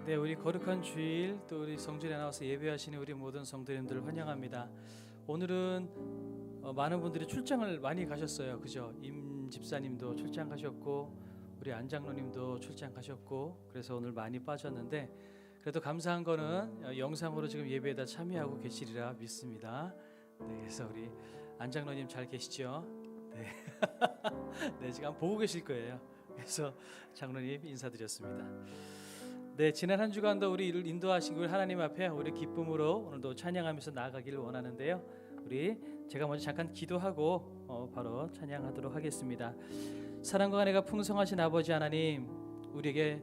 네, 우리 거룩한 주일 또 우리 성전에 나와서 예배하시는 우리 모든 성도님들 환영합니다. 오늘은 많은 분들이 출장을 많이 가셨어요. 그죠? 임 집사님도 출장 가셨고 우리 안 장로님도 출장 가셨고 그래서 오늘 많이 빠졌는데 그래도 감사한 거는 영상으로 지금 예배에다 참여하고 계시리라 믿습니다. 네, 그래서 우리 안 장로님 잘 계시죠? 네, 네 지금 보고 계실 거예요. 그래서 장로님 인사드렸습니다. 네, 지난 한 주간도 우리를 인도하신 그 하나님 앞에 우리 기쁨으로 오늘도 찬양하면서 나아가기를 원하는데요. 제가 먼저 잠깐 기도하고 바로 찬양하도록 하겠습니다. 사랑과 은혜가 풍성하신 아버지 하나님, 우리에게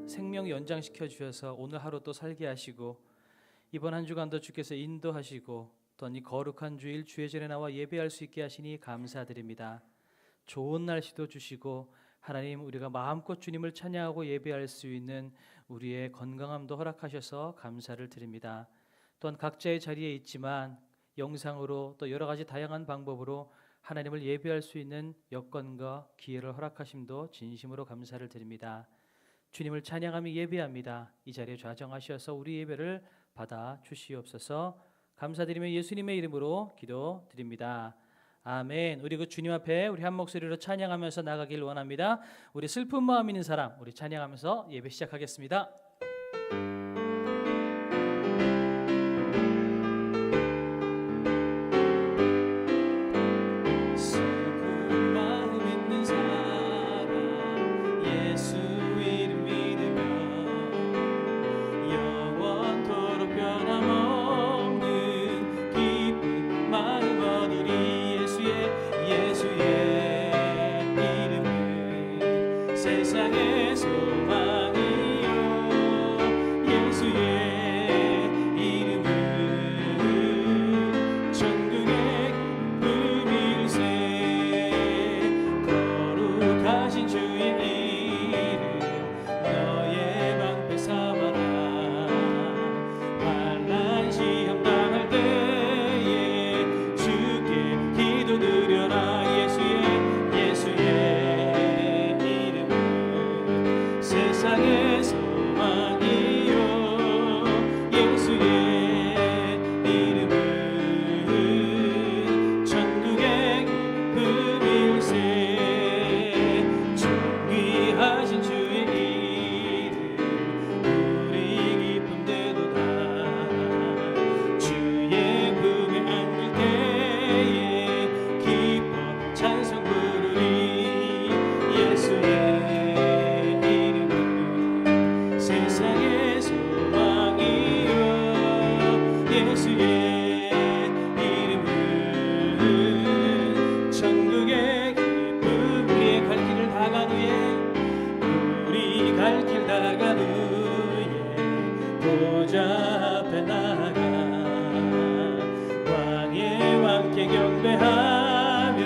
생명 연장시켜 주셔서 오늘 하루 또 살게 하시고 이번 한 주간도 주께서 인도하시고 또한 이 거룩한 주일 주의 전에 나와 예배할 수 있게 하시니 감사드립니다. 좋은 날씨도 주시고 하나님, 우리가 마음껏 주님을 찬양하고 예배할 수 있는 우리의 건강함도 허락하셔서 감사를 드립니다. 또한 각자의 자리에 있지만 영상으로 또 여러 가지 다양한 방법으로 하나님을 예배할 수 있는 여건과 기회를 허락하심도 진심으로 감사를 드립니다. 주님을 찬양하며 예배합니다. 이 자리에 좌정하셔서 우리 예배를 받아 주시옵소서. 감사드리며 예수님의 이름으로 기도드립니다. 아멘. 우리 그 주님 앞에 우리 한 목소리로 찬양하면서 나가길 원합니다. 우리 슬픈 마음 있는 사람, 우리 찬양하면서 예배 시작하겠습니다. 세상의 소망이요 예수의 이름은 천국의 기쁨일세 거룩하신 주의 이름 너의 방패 삼아라 환난 시험 당할 때에 주께 기도드려라 세상의 소망이요 예수의 이름은 천국의 기쁨일세 존귀하신 주의 이름 우리 기쁨되도다 주의 품에 안길 때에 기뻐 찬송 부르리 예수의 세상의 소망이요 예수의 이름은 천국의 기쁨 우리의 갈 길을 다간 후에 우리 갈 길 다간 후에 보좌 앞에 나가 왕의 왕께 경배하며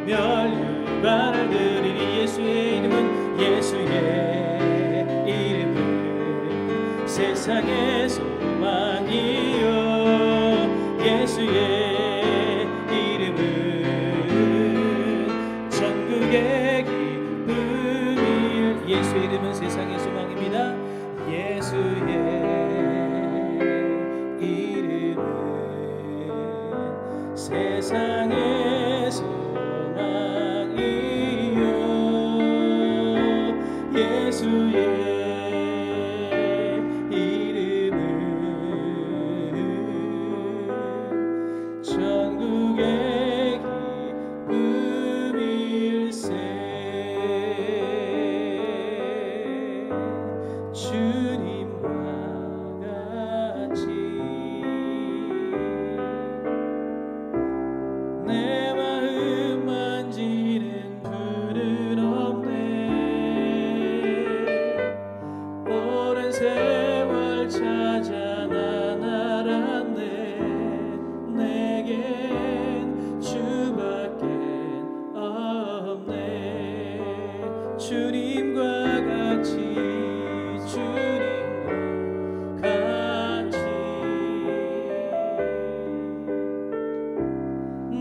멸류관을 드리리 예수의 이름은 예수의 세상의 소망이요 예수의 이름은 천국의 기쁨일 예수의 이름은 세상의 소망입니다. 예수의 이름은 세상의 소망이요 예수의 천국의 기쁨일세 주님과 같이 내 마음 만지는 분은 없네 오랜 세월 찾아 난 알았네 내겐 주밖엔 없네 주님과 같이 주님과 같이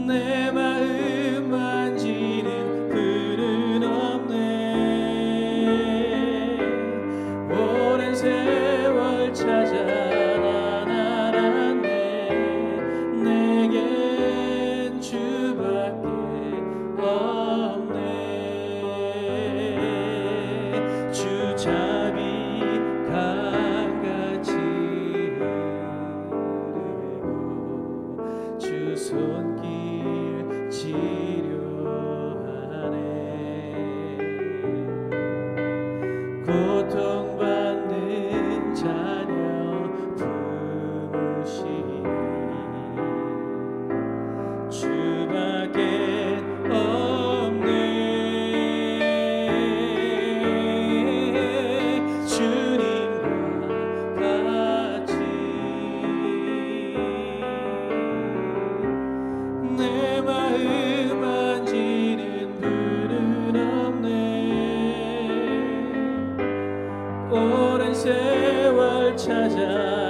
내 마음 만지는 그는 없네 오랜 세월 찾아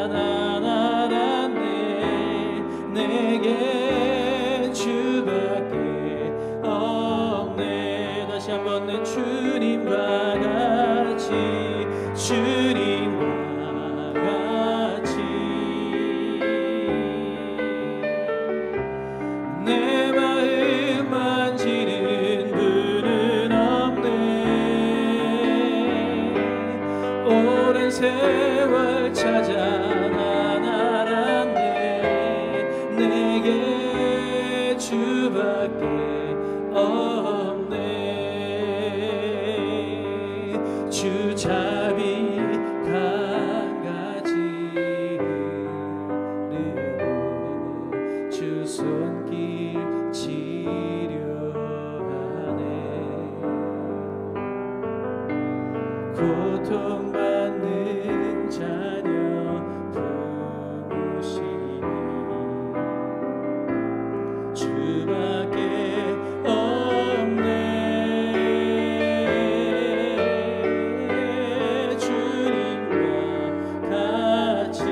난 알았네. 내겐 주밖에 없네. 다시 한번 내 주님과 같이 주님과 같이 내 마음 만지는 분은 없네. 오랜 세월 찾아 난 알았네. 내게 주밖에 없네. 주 자비 강가지 흐르고 주 손길 치료하네. 고통받는 자녀 부으시니 주밖에 없네. 주님과 같이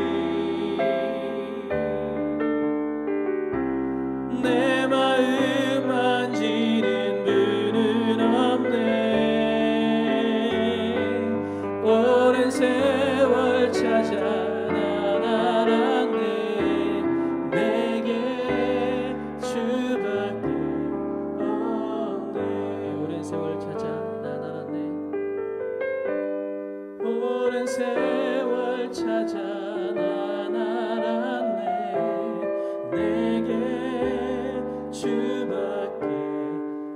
내 마음 만지는 분은 없네. 오랜 세월 찾아 난 알았네. 내게 주밖에 없네. 오랜 세월 찾아 난 알았네. 오랜 세월 찾아 난 알았네. 내게 주밖에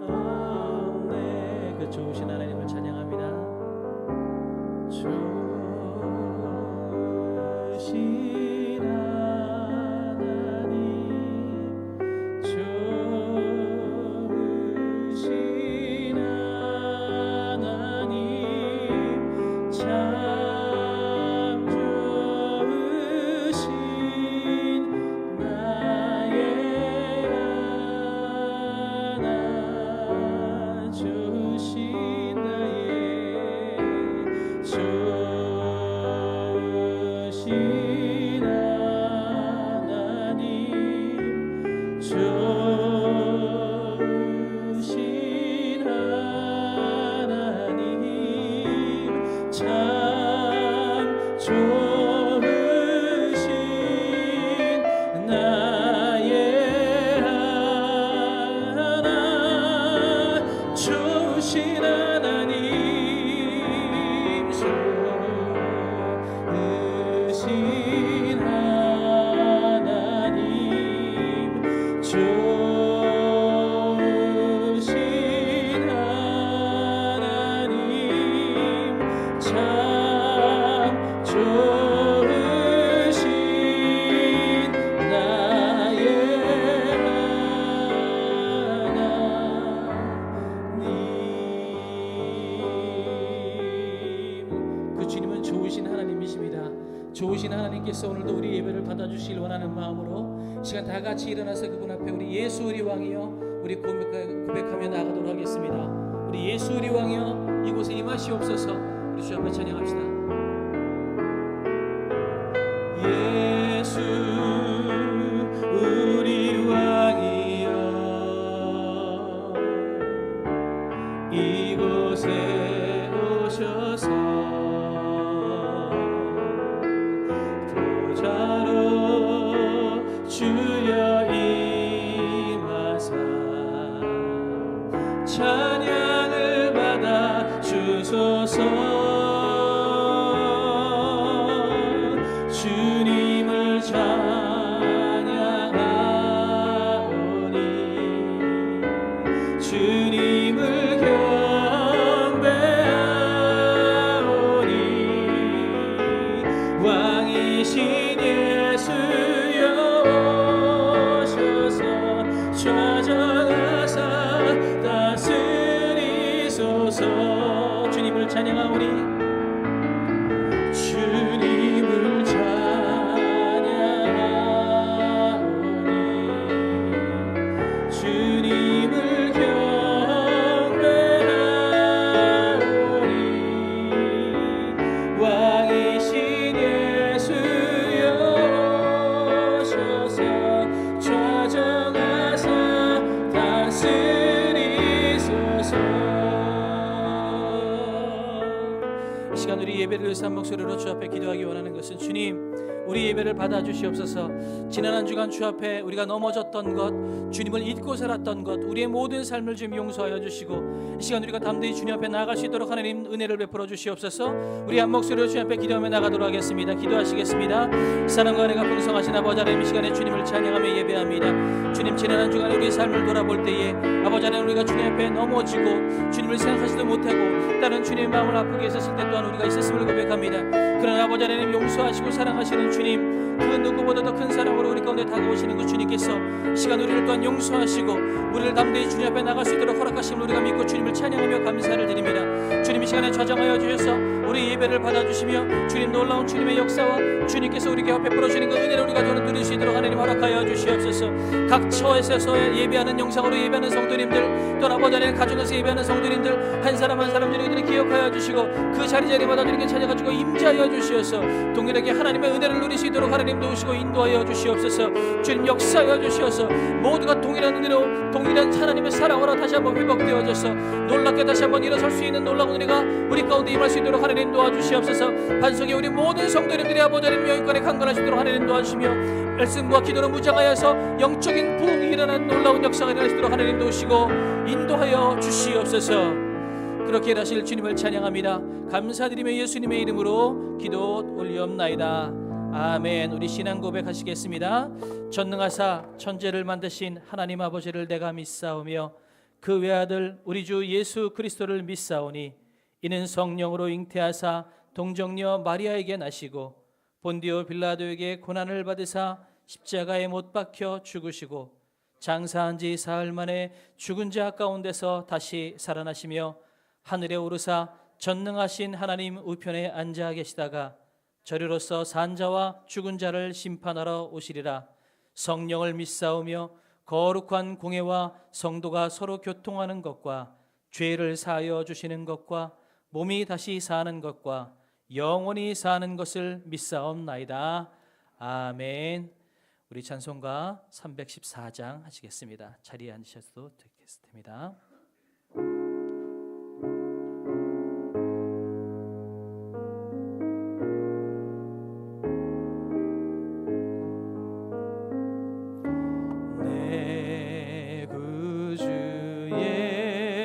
없네. 그 좋으신 하나님을 찬양합니다. 좋으신 하나님, 좋으신 하나님, 참 좋으신 나의 하나, 좋으신 나의 좋으신 하나님, 좋으신 하나님, 참 좋으신 나의 하나, 좋으신 하나님, 좋으신 하나님, 좋으신 하나님, 참 좋으신 나의 하나님. 그 주님은 좋으신 하나님이십니다. 좋으신 하나님께서 오늘도 우리 예배를 받아주시길 원하는 마음으로 시간 다 같이 일어나서 그분 앞에 우리 예수 우리 왕이여 우리 고백하며 나가도록 하겠습니다. 우리 예수 우리 왕이여 이곳에 임하시옵소서. 우리 주 앞에 찬양합시다. 예수 우리 왕이여 이곳에 오셔서 보좌로 주여 임하사 찬양을 받아 주소서. 주님을 찬양하오니 주님을 경배하오니 왕이신 예수여 오셔서 좌정하사 다스리소서. 주님을 찬양하오니 주님을 찬양하오니 주님을 경배하오니 왕이신 예수여 시간 우리 예배를 위해서 한 목소리로 주 앞에 기도하기 원하는 것은 주님, 우리 예배를 받아주시옵소서. 지난 한 주간 주 앞에 우리가 넘어졌던 것, 주님을 잊고 살았던 것, 우리의 모든 삶을 좀 용서하여 주시고 이 시간 우리가 담대히 주님 앞에 나아갈 수 있도록 하나님 은혜를 베풀어 주시옵소서. 우리 한 목소리로 주님 앞에 기도하며 나가도록 하겠습니다. 기도하시겠습니다. 사랑과 은혜가 풍성하신 아버지 하나님, 이 시간에 주님을 찬양하며 예배합니다. 주님, 지난 한 주간 우리의 삶을 돌아볼 때에 아버지 하나님, 우리가 주님 앞에 넘어지고 주님을 생각하지도 못하고 다른 주님의 마음을 아프게 했었을 때 또한 우리가 있었음을 고백합니다. 그러나 아버지 하나님, 용서하시고 사랑하시는 주님, 그 누구보다도 큰 사랑으로 우리 가운데 다가오시는 그 주님께서 시간 우리를 또한 용서하시고 우리를 담대히 주님 앞에 나갈 수 있도록 허락하심을 우리가 믿고 주님을 찬양하며 감사를 드립니다. 주님, 이 시간에 좌정하여 주셔서 우리 예배를 받아주시며 주님 놀라운 주님의 역사와 주님께서 우리에게 베풀어 주시는 그 은혜를 우리가 누릴 수 있도록 하나님 허락하여 주시옵소서. 각 처에서 예배하는 영상으로 예배하는 성도님들, 또 아버지 하나님 가정에서 예배하는 성도님들 한 사람 한 사람 저희들이 기억하여 주시고 그 자리마다 저희에게 찾아가지고 임재하여 주시어서 동일하게 하나님의 은혜를 누릴 수 있도록 하나님 도우시고 인도하여 주시옵소서. 주님, 역사하여 주시어서 모두가 동일한 은혜로 동일한 하나님의 사랑으로 다시 한번 회복되어져서 놀랍게 다시 한번 일어설 수 있는 놀라운 은혜가 우리 가운데 임할 수 있도록 하나님 도와주시옵소서. 반석에 우리 모든 성도님들이 아버지 하나님 영육간에 강건할 수 있도록 하나님 도와주시며 말씀과 기도로 무장하여서 영적인 부흥이 일어나는 놀라운 역사가 일어날 수 있도록 하나님 도우시고 인도하여 주시옵소서. 그렇게 일하실 주님을 찬양합니다. 감사드리며 예수님의 이름으로 기도 올리옵나이다. 아멘. 우리 신앙 고백하시겠습니다. 전능하사 천지를 만드신 하나님 아버지를 내가 믿사오며 그 외아들 우리 주 예수 그리스도를 믿사오니 이는 성령으로 잉태하사 동정녀 마리아에게 나시고 본디오 빌라도에게 고난을 받으사 십자가에 못 박혀 죽으시고 장사한 지 사흘 만에 죽은 자 가운데서 다시 살아나시며 하늘에 오르사 전능하신 하나님 우편에 앉아 계시다가 저리로서 산자와 죽은 자를 심판하러 오시리라. 성령을 믿사오며 거룩한 공예와 성도가 서로 교통하는 것과 죄를 사하여 주시는 것과 몸이 다시 사는 것과 영원히 사는 것을 믿사옵나이다. 아멘. 우리 찬송가 314장 하시겠습니다. 자리에 앉으셔도 되겠습니다. 내 구주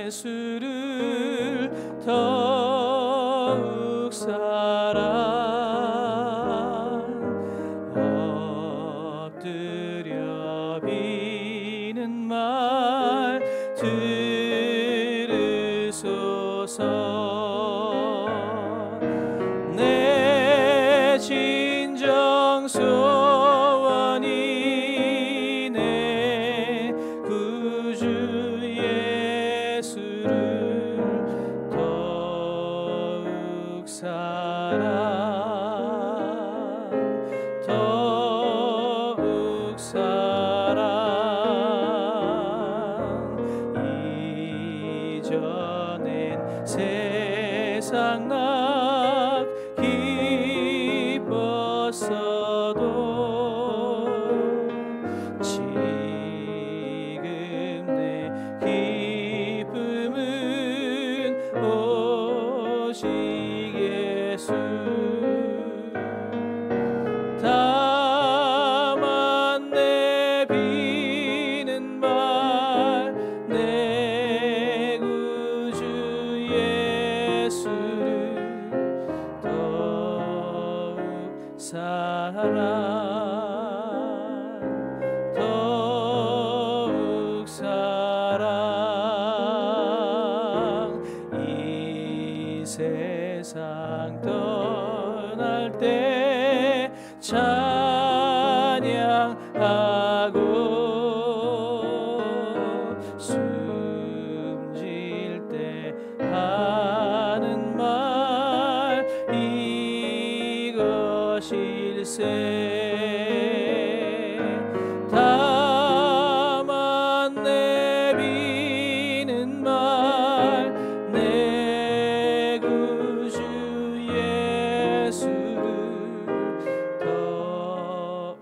예수를 더욱 엎드려 비는 말 들으소서. 내 진정 소원이 내 구주 예수를 더욱 더욱 이전엔 세상 낙 기뻤어도 지금 내 기쁨은 오직 예수. 다만 내 비는 말 내 구주 예수를 더욱 이 세상 떠날 때 찬양하고 숨질 때 하는 말 이것일세. 다만 내 비는 말 내 구주 예수를 더욱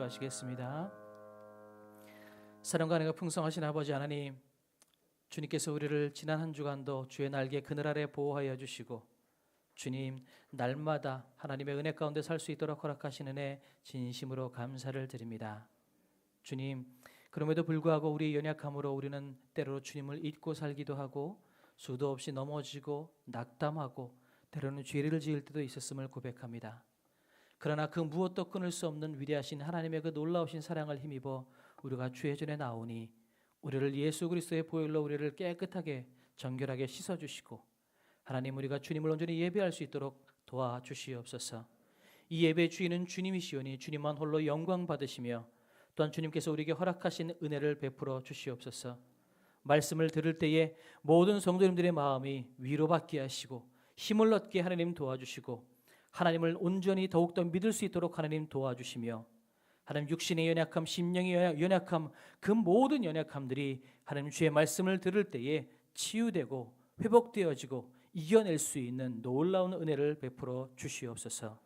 기도하시겠습니다. 사랑과 은혜가 풍성하신 아버지 하나님, 주님께서 우리를 지난 한 주간도 주의 날개 그늘 아래 보호하여 주시고 주님 날마다 하나님의 은혜 가운데 살 수 있도록 허락하신 은혜 진심으로 감사를 드립니다. 주님, 그럼에도 불구하고 우리의 연약함으로 우리는 때로 주님을 잊고 살기도 하고 수도 없이 넘어지고 낙담하고 때로는 죄를 지을 때도 있었음을 고백합니다. 그러나 그 무엇도 끊을 수 없는 위대하신 하나님의 그 놀라우신 사랑을 힘입어 우리가 주의 전에 나오니 우리를 예수 그리스도의 보혈로 우리를 깨끗하게 정결하게 씻어주시고 하나님, 우리가 주님을 온전히 예배할 수 있도록 도와주시옵소서. 이 예배의 주인은 주님이시오니 주님만 홀로 영광 받으시며 또한 주님께서 우리에게 허락하신 은혜를 베풀어 주시옵소서. 말씀을 들을 때에 모든 성도님들의 마음이 위로받게 하시고 힘을 얻게 하나님 도와주시고 하나님을 온전히 더욱더 믿을 수 있도록 하나님 도와주시며 하나님, 육신의 연약함, 심령의 연약함, 그 모든 연약함들이 하나님 주의 말씀을 들을 때에 치유되고 회복되어지고 이겨낼 수 있는 놀라운 은혜를 베풀어 주시옵소서.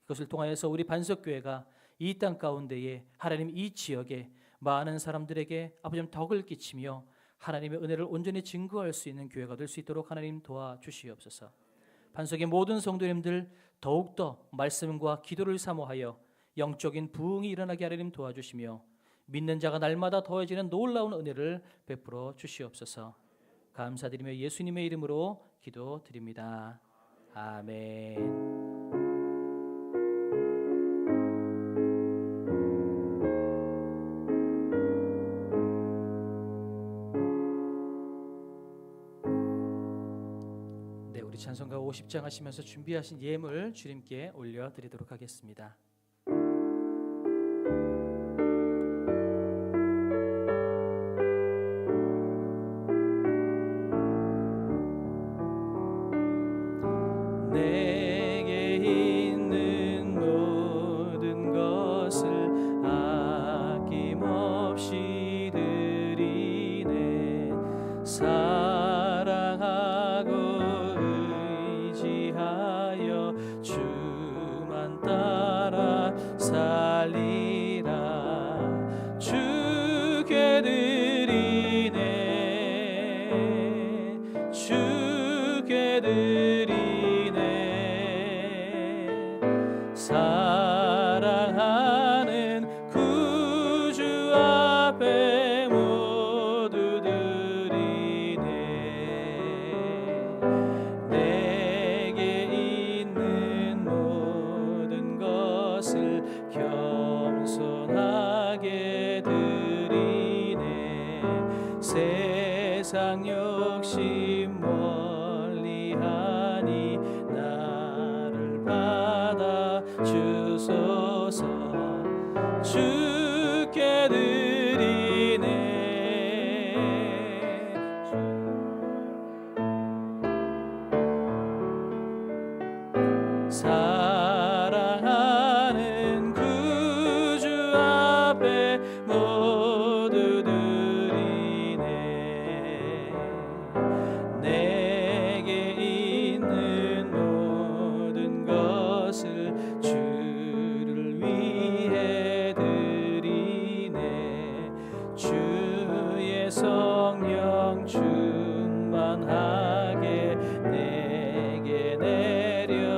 이것을 통하여서 우리 반석교회가 이 땅 가운데에 하나님 이 지역에 많은 사람들에게 아버지 덕을 끼치며 하나님의 은혜를 온전히 증거할 수 있는 교회가 될 수 있도록 하나님 도와주시옵소서. 반석의 모든 성도님들 더욱더 말씀과 기도를 사모하여 영적인 부흥이 일어나게 하나님 도와주시며 믿는 자가 날마다 더해지는 놀라운 은혜를 베풀어 주시옵소서. 감사드리며 예수님의 이름으로 기도드립니다. 아멘. 우리 찬송가 50장 하시면서 준비하신 예물 주님께 올려드리도록 하겠습니다. 내게 있는 모든 것을 아낌없이 드리네. 사랑하고 의지하여 주만 따라 살리라. 주께 드리네. 주께 드리네. 사랑하는 구주 앞에 모두 드리네. 내게 있는 모든 것을 겸손하게 드리네. 세상 욕심 멀리하니 나를 받아 주소서. 주께 드리네. 사랑하는 구주 앞에 모두 드리네. 내게 있는 모든 것을 주를 위해 드리네. 주의 성령 충만하게 내게 내려주소서.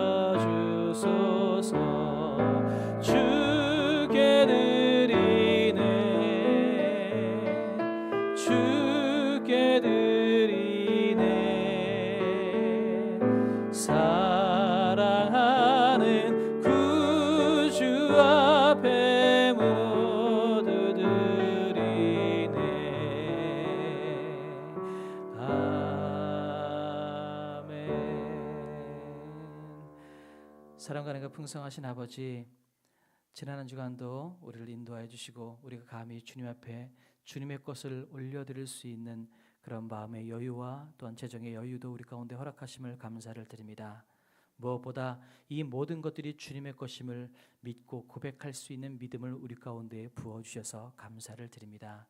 주께 드리네. 주께 드리네. 사랑하는 구주 앞에 모두 드리네. 아멘. 사랑과 은혜가 풍성하신 아버지, 지난 한 주간도 우리를 인도하여 주시고 우리가 감히 주님 앞에 주님의 것을 올려드릴 수 있는 그런 마음의 여유와 또한 재정의 여유도 우리 가운데 허락하심을 감사를 드립니다. 무엇보다 이 모든 것들이 주님의 것임을 믿고 고백할 수 있는 믿음을 우리 가운데 부어주셔서 감사를 드립니다.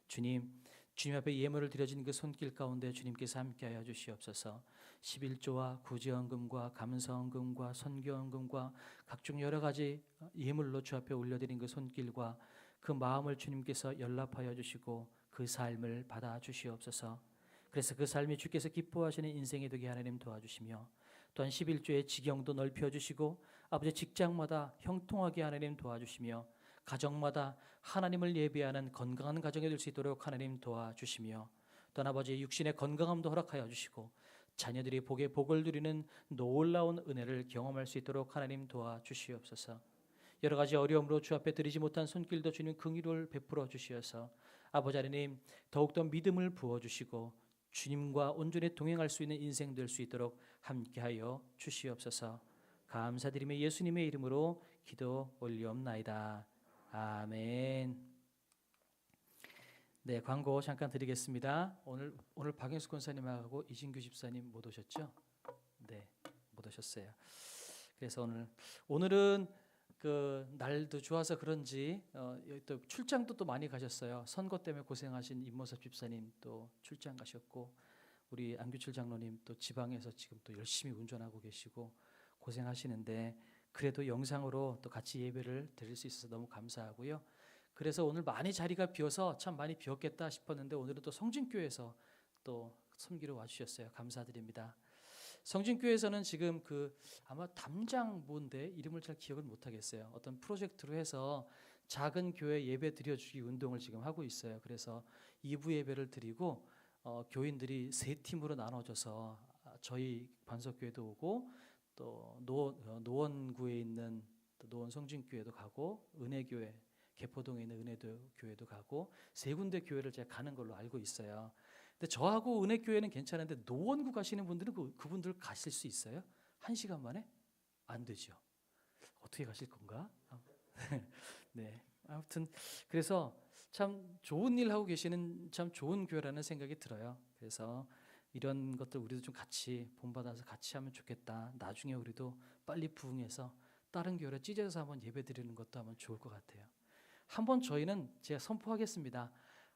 주님, 주님 앞에 예물을 드려진 그 손길 가운데 주님께서 함께하여 주시옵소서. 11조와 구제헌금과 감사헌금과 선교헌금과 각종 여러 가지 예물로 주 앞에 올려드린 그 손길과 그 마음을 주님께서 연락하여 주시고 그 삶을 받아 주시옵소서. 그래서 그 삶이 주께서 기뻐하시는 인생이 되게 하나님 도와주시며, 또한 11조의 지경도 넓혀주시고 아버지 직장마다 형통하게 하나님 도와주시며, 가정마다 하나님을 예배하는 건강한 가정이 될 수 있도록 하나님 도와주시며, 또한 아버지 육신의 건강함도 허락하여 주시고 자녀들이 복에 복을 누리는 놀라운 은혜를 경험할 수 있도록 하나님 도와주시옵소서. 여러 가지 어려움으로 주 앞에 드리지 못한 손길도 주님 긍휼을 베풀어 주시어서 아버지 하나님 더욱더 믿음을 부어주시고 주님과 온전히 동행할 수 있는 인생 될 수 있도록 함께하여 주시옵소서. 감사드리며 예수님의 이름으로 기도 올리옵나이다. 아멘. 네, 광고 잠깐 드리겠습니다. 오늘 박영수 권사님하고 이진규 집사님 못 오셨죠? 네, 못 오셨어요. 그래서 오늘은 그 날도 좋아서 그런지 또 출장도 또 많이 가셨어요. 선거 때문에 고생하신 임모섭 집사님 또 출장 가셨고, 우리 안규철 장로님 또 지방에서 지금 또 열심히 운전하고 계시고 고생하시는데, 그래도 영상으로 또 같이 예배를 드릴 수 있어서 너무 감사하고요. 그래서 오늘 많이 자리가 비어서 참 많이 비었겠다 싶었는데 오늘은 또 성진교회에서 또 섬기러 와주셨어요. 감사드립니다. 성진교회에서는 지금 아마 담장 뭔데 이름을 잘 기억을 못하겠어요. 어떤 프로젝트로 해서 작은 교회 예배 드려주기 운동을 지금 하고 있어요. 그래서 2부 예배를 드리고 교인들이 세 팀으로 나눠져서 저희 반석교회도 오고 또 노원구에 있는 또 노원 성진교회도 가고 은혜교회 개포동에 있는 은혜교회도 가고 세 군데 교회를 제가 가는 걸로 알고 있어요. 근데 저하고 은혜교회는 괜찮은데 노원구 가시는 분들은 그분들 가실 수 있어요? 1시간 만에? 안 되죠. 어떻게 가실 건가? 네, 아무튼 그래서 참 좋은 일 하고 계시는 참 좋은 교회라는 생각이 들어요. 그래서 이런 것들 우리도 좀 같이 본받아서 같이 하면 좋겠다. 나중에 우리도 빨리 부흥해서 다른 교회로 찢어서 한번 예배 드리는 것도 하면 좋을 것 같아요. 한번 저희는 제가 선포하겠습니다.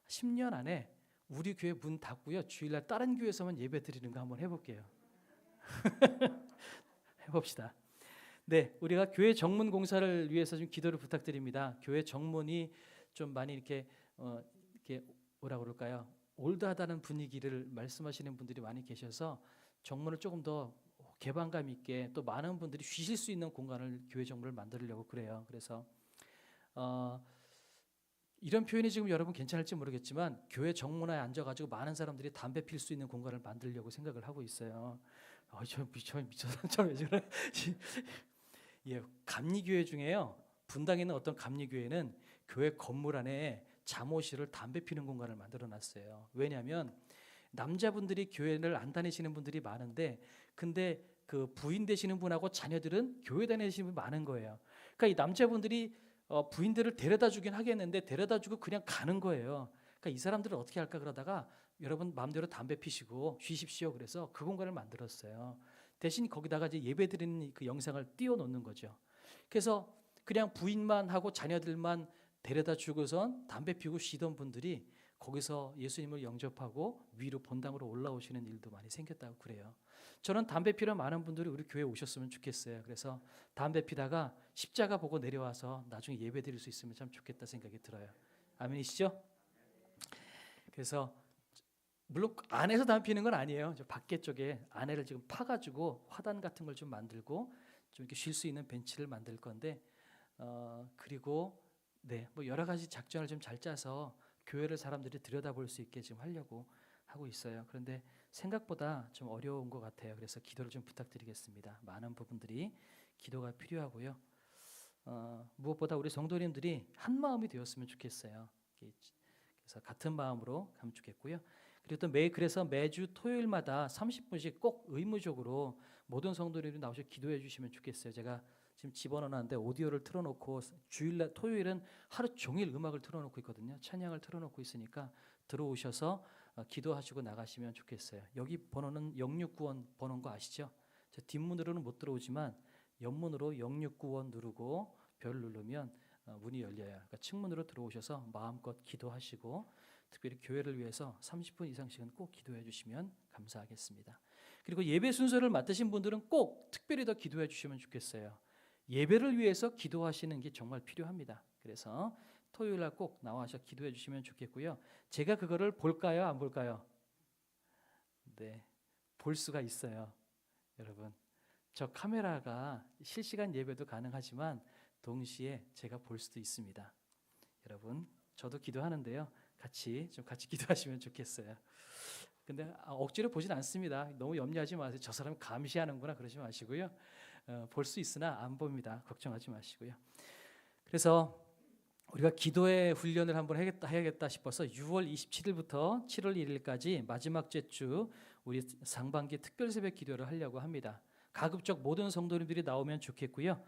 10년 안에 우리 교회 문 닫고요, 주일날 다른 교회에서만 예배 드리는 거 한번 해볼게요. 해봅시다. 네, 우리가 교회 정문 공사를 위해서 좀 기도를 부탁드립니다. 교회 정문이 좀 많이 이렇게 뭐라 그럴까요? 올드하다는 분위기를 말씀하시는 분들이 많이 계셔서 정문을 조금 더 개방감 있게 또 많은 분들이 쉬실 수 있는 공간을 교회 정문을 만들려고 그래요. 그래서 이런 표현이 지금 여러분 괜찮을지 모르겠지만 교회 정문에 앉아가지고 많은 사람들이 담배 필 수 있는 공간을 만들려고 생각을 하고 있어요. 저 미쳐서 저는 왜 저래? 예, 감리교회 중에요. 분당에 있는 어떤 감리교회는 교회 건물 안에 잠옷실을 담배 피는 공간을 만들어놨어요. 왜냐하면 남자분들이 교회를 안 다니시는 분들이 많은데, 근데 그 부인 되시는 분하고 자녀들은 교회 다니시는 분이 많은 거예요. 그러니까 이 남자분들이 부인들을 데려다 주긴 하겠는데 데려다 주고 그냥 가는 거예요. 그러니까 이 사람들은 어떻게 할까 그러다가 여러분 마음대로 담배 피시고 쉬십시오. 그래서 그 공간을 만들었어요. 대신 거기다가 이제 예배 드리는 그 영상을 띄워놓는 거죠. 그래서 그냥 부인만 하고 자녀들만 데려다 주고선 담배 피우고 쉬던 분들이 거기서 예수님을 영접하고 위로 본당으로 올라오시는 일도 많이 생겼다고 그래요. 저는 담배 피러 많은 분들이 우리 교회에 오셨으면 좋겠어요. 그래서 담배 피다가 십자가 보고 내려와서 나중에 예배 드릴 수 있으면 참 좋겠다 생각이 들어요. 아멘이시죠? 그래서 물론 안에서 담배 피는 건 아니에요. 저 밖에 쪽에 안에를 지금 파가지고 화단 같은 걸 좀 만들고 좀 이렇게 쉴 수 있는 벤치를 만들 건데 그리고 네, 뭐 여러 가지 작전을 좀 잘 짜서 교회를 사람들이 들여다볼 수 있게 지금 하려고 하고 있어요. 그런데 생각보다 좀 어려운 것 같아요. 그래서 기도를 좀 부탁드리겠습니다. 많은 부분들이 기도가 필요하고요. 무엇보다 우리 성도님들이 한 마음이 되었으면 좋겠어요. 그래서 같은 마음으로 가면 좋겠고요. 그리고 또 그래서 매주 토요일마다 30분씩 꼭 의무적으로 모든 성도님들이 나오셔서 기도해 주시면 좋겠어요. 제가 지금 집어넣었는데 오디오를 틀어놓고 주일날 토요일은 하루 종일 음악을 틀어놓고 있거든요. 찬양을 틀어놓고 있으니까 들어오셔서 기도하시고 나가시면 좋겠어요. 여기 번호는 069원 번호인 거 아시죠? 저 뒷문으로는 못 들어오지만 옆문으로 069원 누르고 별 누르면 문이 열려요. 그러니까 측문으로 들어오셔서 마음껏 기도하시고 특별히 교회를 위해서 30분 이상씩은 꼭 기도해 주시면 감사하겠습니다. 그리고 예배 순서를 맡으신 분들은 꼭 특별히 더 기도해 주시면 좋겠어요. 예배를 위해서 기도하시는 게 정말 필요합니다. 그래서 토요일 날 꼭 나와서 기도해 주시면 좋겠고요. 제가 그거를 볼까요? 안 볼까요? 네, 볼 수가 있어요. 여러분, 저 카메라가 실시간 예배도 가능하지만 동시에 제가 볼 수도 있습니다. 여러분, 저도 기도하는데요. 같이 기도하시면 좋겠어요. 근데 억지로 보진 않습니다. 너무 염려하지 마세요. 저 사람 감시하는구나 그러지 마시고요. 볼 수 있으나 안 봅니다. 걱정하지 마시고요. 그래서 우리가 기도의 훈련을 한번 해야겠다 싶어서 6월 27일부터 7월 1일까지 마지막 주 우리 상반기 특별 새벽 기도를 하려고 합니다. 가급적 모든 성도님들이 나오면 좋겠고요.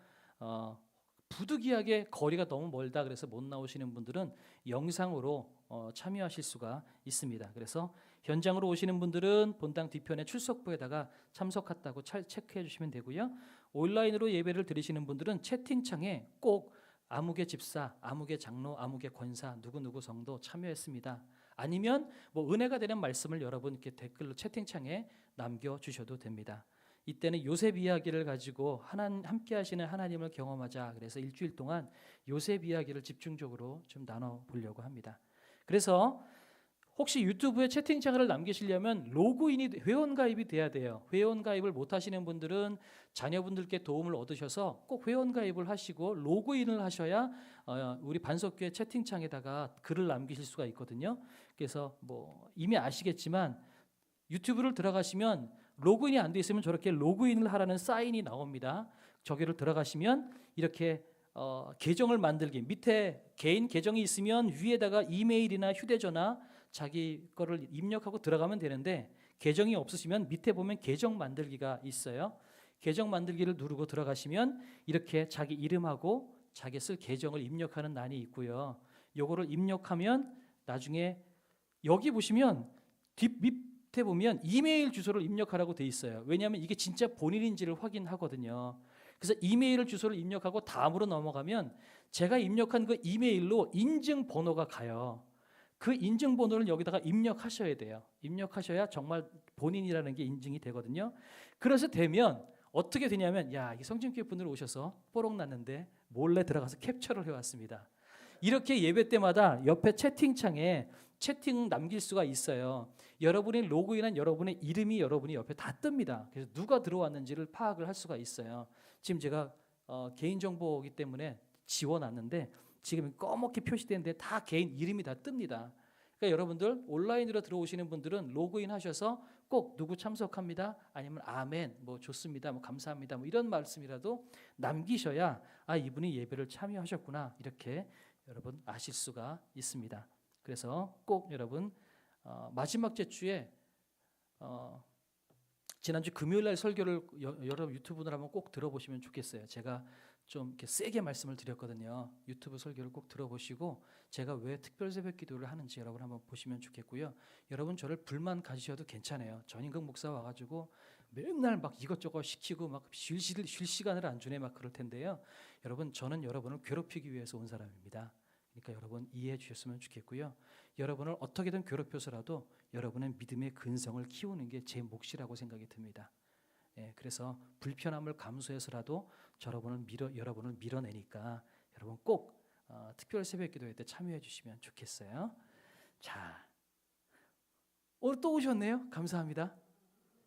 부득이하게 거리가 너무 멀다 그래서 못 나오시는 분들은 영상으로 참여하실 수가 있습니다. 그래서 현장으로 오시는 분들은 본당 뒤편에 출석부에다가 참석했다고 체크해 주시면 되고요. 온라인으로 예배를 드리시는 분들은 채팅창에 꼭 아무개 집사, 아무개 장로, 아무개 권사, 누구누구 성도 참여했습니다. 아니면 뭐 은혜가 되는 말씀을 여러분 이렇게 댓글로 채팅창에 남겨주셔도 됩니다. 이때는 요셉 이야기를 가지고 함께 하시는 하나님을 경험하자. 그래서 일주일 동안 요셉 이야기를 집중적으로 좀 나눠보려고 합니다. 그래서 혹시 유튜브에 채팅창을 남기시려면 로그인이 회원가입이 돼야 돼요. 회원가입을 못 하시는 분들은 자녀분들께 도움을 얻으셔서 꼭 회원가입을 하시고 로그인을 하셔야 우리 반석교회 채팅창에다가 글을 남기실 수가 있거든요. 그래서 뭐 이미 아시겠지만 유튜브를 들어가시면 로그인이 안 돼 있으면 저렇게 로그인을 하라는 사인이 나옵니다. 저기를 들어가시면 이렇게 계정을 만들기, 밑에 개인 계정이 있으면 위에다가 이메일이나 휴대전화 자기 거를 입력하고 들어가면 되는데 계정이 없으시면 밑에 보면 계정 만들기가 있어요. 계정 만들기를 누르고 들어가시면 이렇게 자기 이름하고 자기 쓸 계정을 입력하는欄이 있고요. 요거를 입력하면 나중에 여기 보시면 밑에 보면 이메일 주소를 입력하라고 돼 있어요. 왜냐하면 이게 진짜 본인인지를 확인하거든요. 그래서 이메일 주소를 입력하고 다음으로 넘어가면 제가 입력한 그 이메일로 인증번호가 가요. 그 인증번호를 여기다가 입력하셔야 돼요. 입력하셔야 정말 본인이라는 게 인증이 되거든요. 그래서 되면 어떻게 되냐면 이 성진교회 분들 오셔서 뽀록 났는데 몰래 들어가서 캡처를 해왔습니다. 이렇게 예배 때마다 옆에 채팅창에 채팅 남길 수가 있어요. 여러분이 로그인한 여러분의 이름이 여러분이 옆에 다 뜹니다. 그래서 누가 들어왔는지를 파악을 할 수가 있어요. 지금 제가 개인정보이기 때문에 지워놨는데 지금 꺼멓게 표시되는데 다 개인 이름이 다 뜹니다. 그러니까 여러분들 온라인으로 들어오시는 분들은 로그인 하셔서 꼭 누구 참석합니다. 아니면 아멘, 뭐 좋습니다, 뭐 감사합니다, 뭐 이런 말씀이라도 남기셔야 이분이 예배를 참여하셨구나 이렇게 여러분 아실 수가 있습니다. 그래서 꼭 여러분 마지막 주에 지난주 금요일날 설교를 여러분 유튜브를 한번 꼭 들어보시면 좋겠어요. 제가 좀 이렇게 세게 말씀을 드렸거든요. 유튜브 설교를 꼭 들어보시고 제가 왜 특별 새벽 기도를 하는지 여러분 한번 보시면 좋겠고요. 여러분 저를 불만 가지셔도 괜찮아요. 전인국 목사 와가지고 맨날 막 이것저것 시키고 막 쉴 시간을 안 주네 막 그럴 텐데요. 여러분 저는 여러분을 괴롭히기 위해서 온 사람입니다. 그러니까 여러분 이해해 주셨으면 좋겠고요. 여러분을 어떻게든 괴롭혀서라도 여러분의 믿음의 근성을 키우는 게 제 몫이라고 생각이 듭니다. 그래서 불편함을 감수해서라도 여러분을 밀어내니까 여러분 꼭 특별 새벽 기도회 때 참여해 주시면 좋겠어요. 자, 오늘 또 오셨네요. 감사합니다.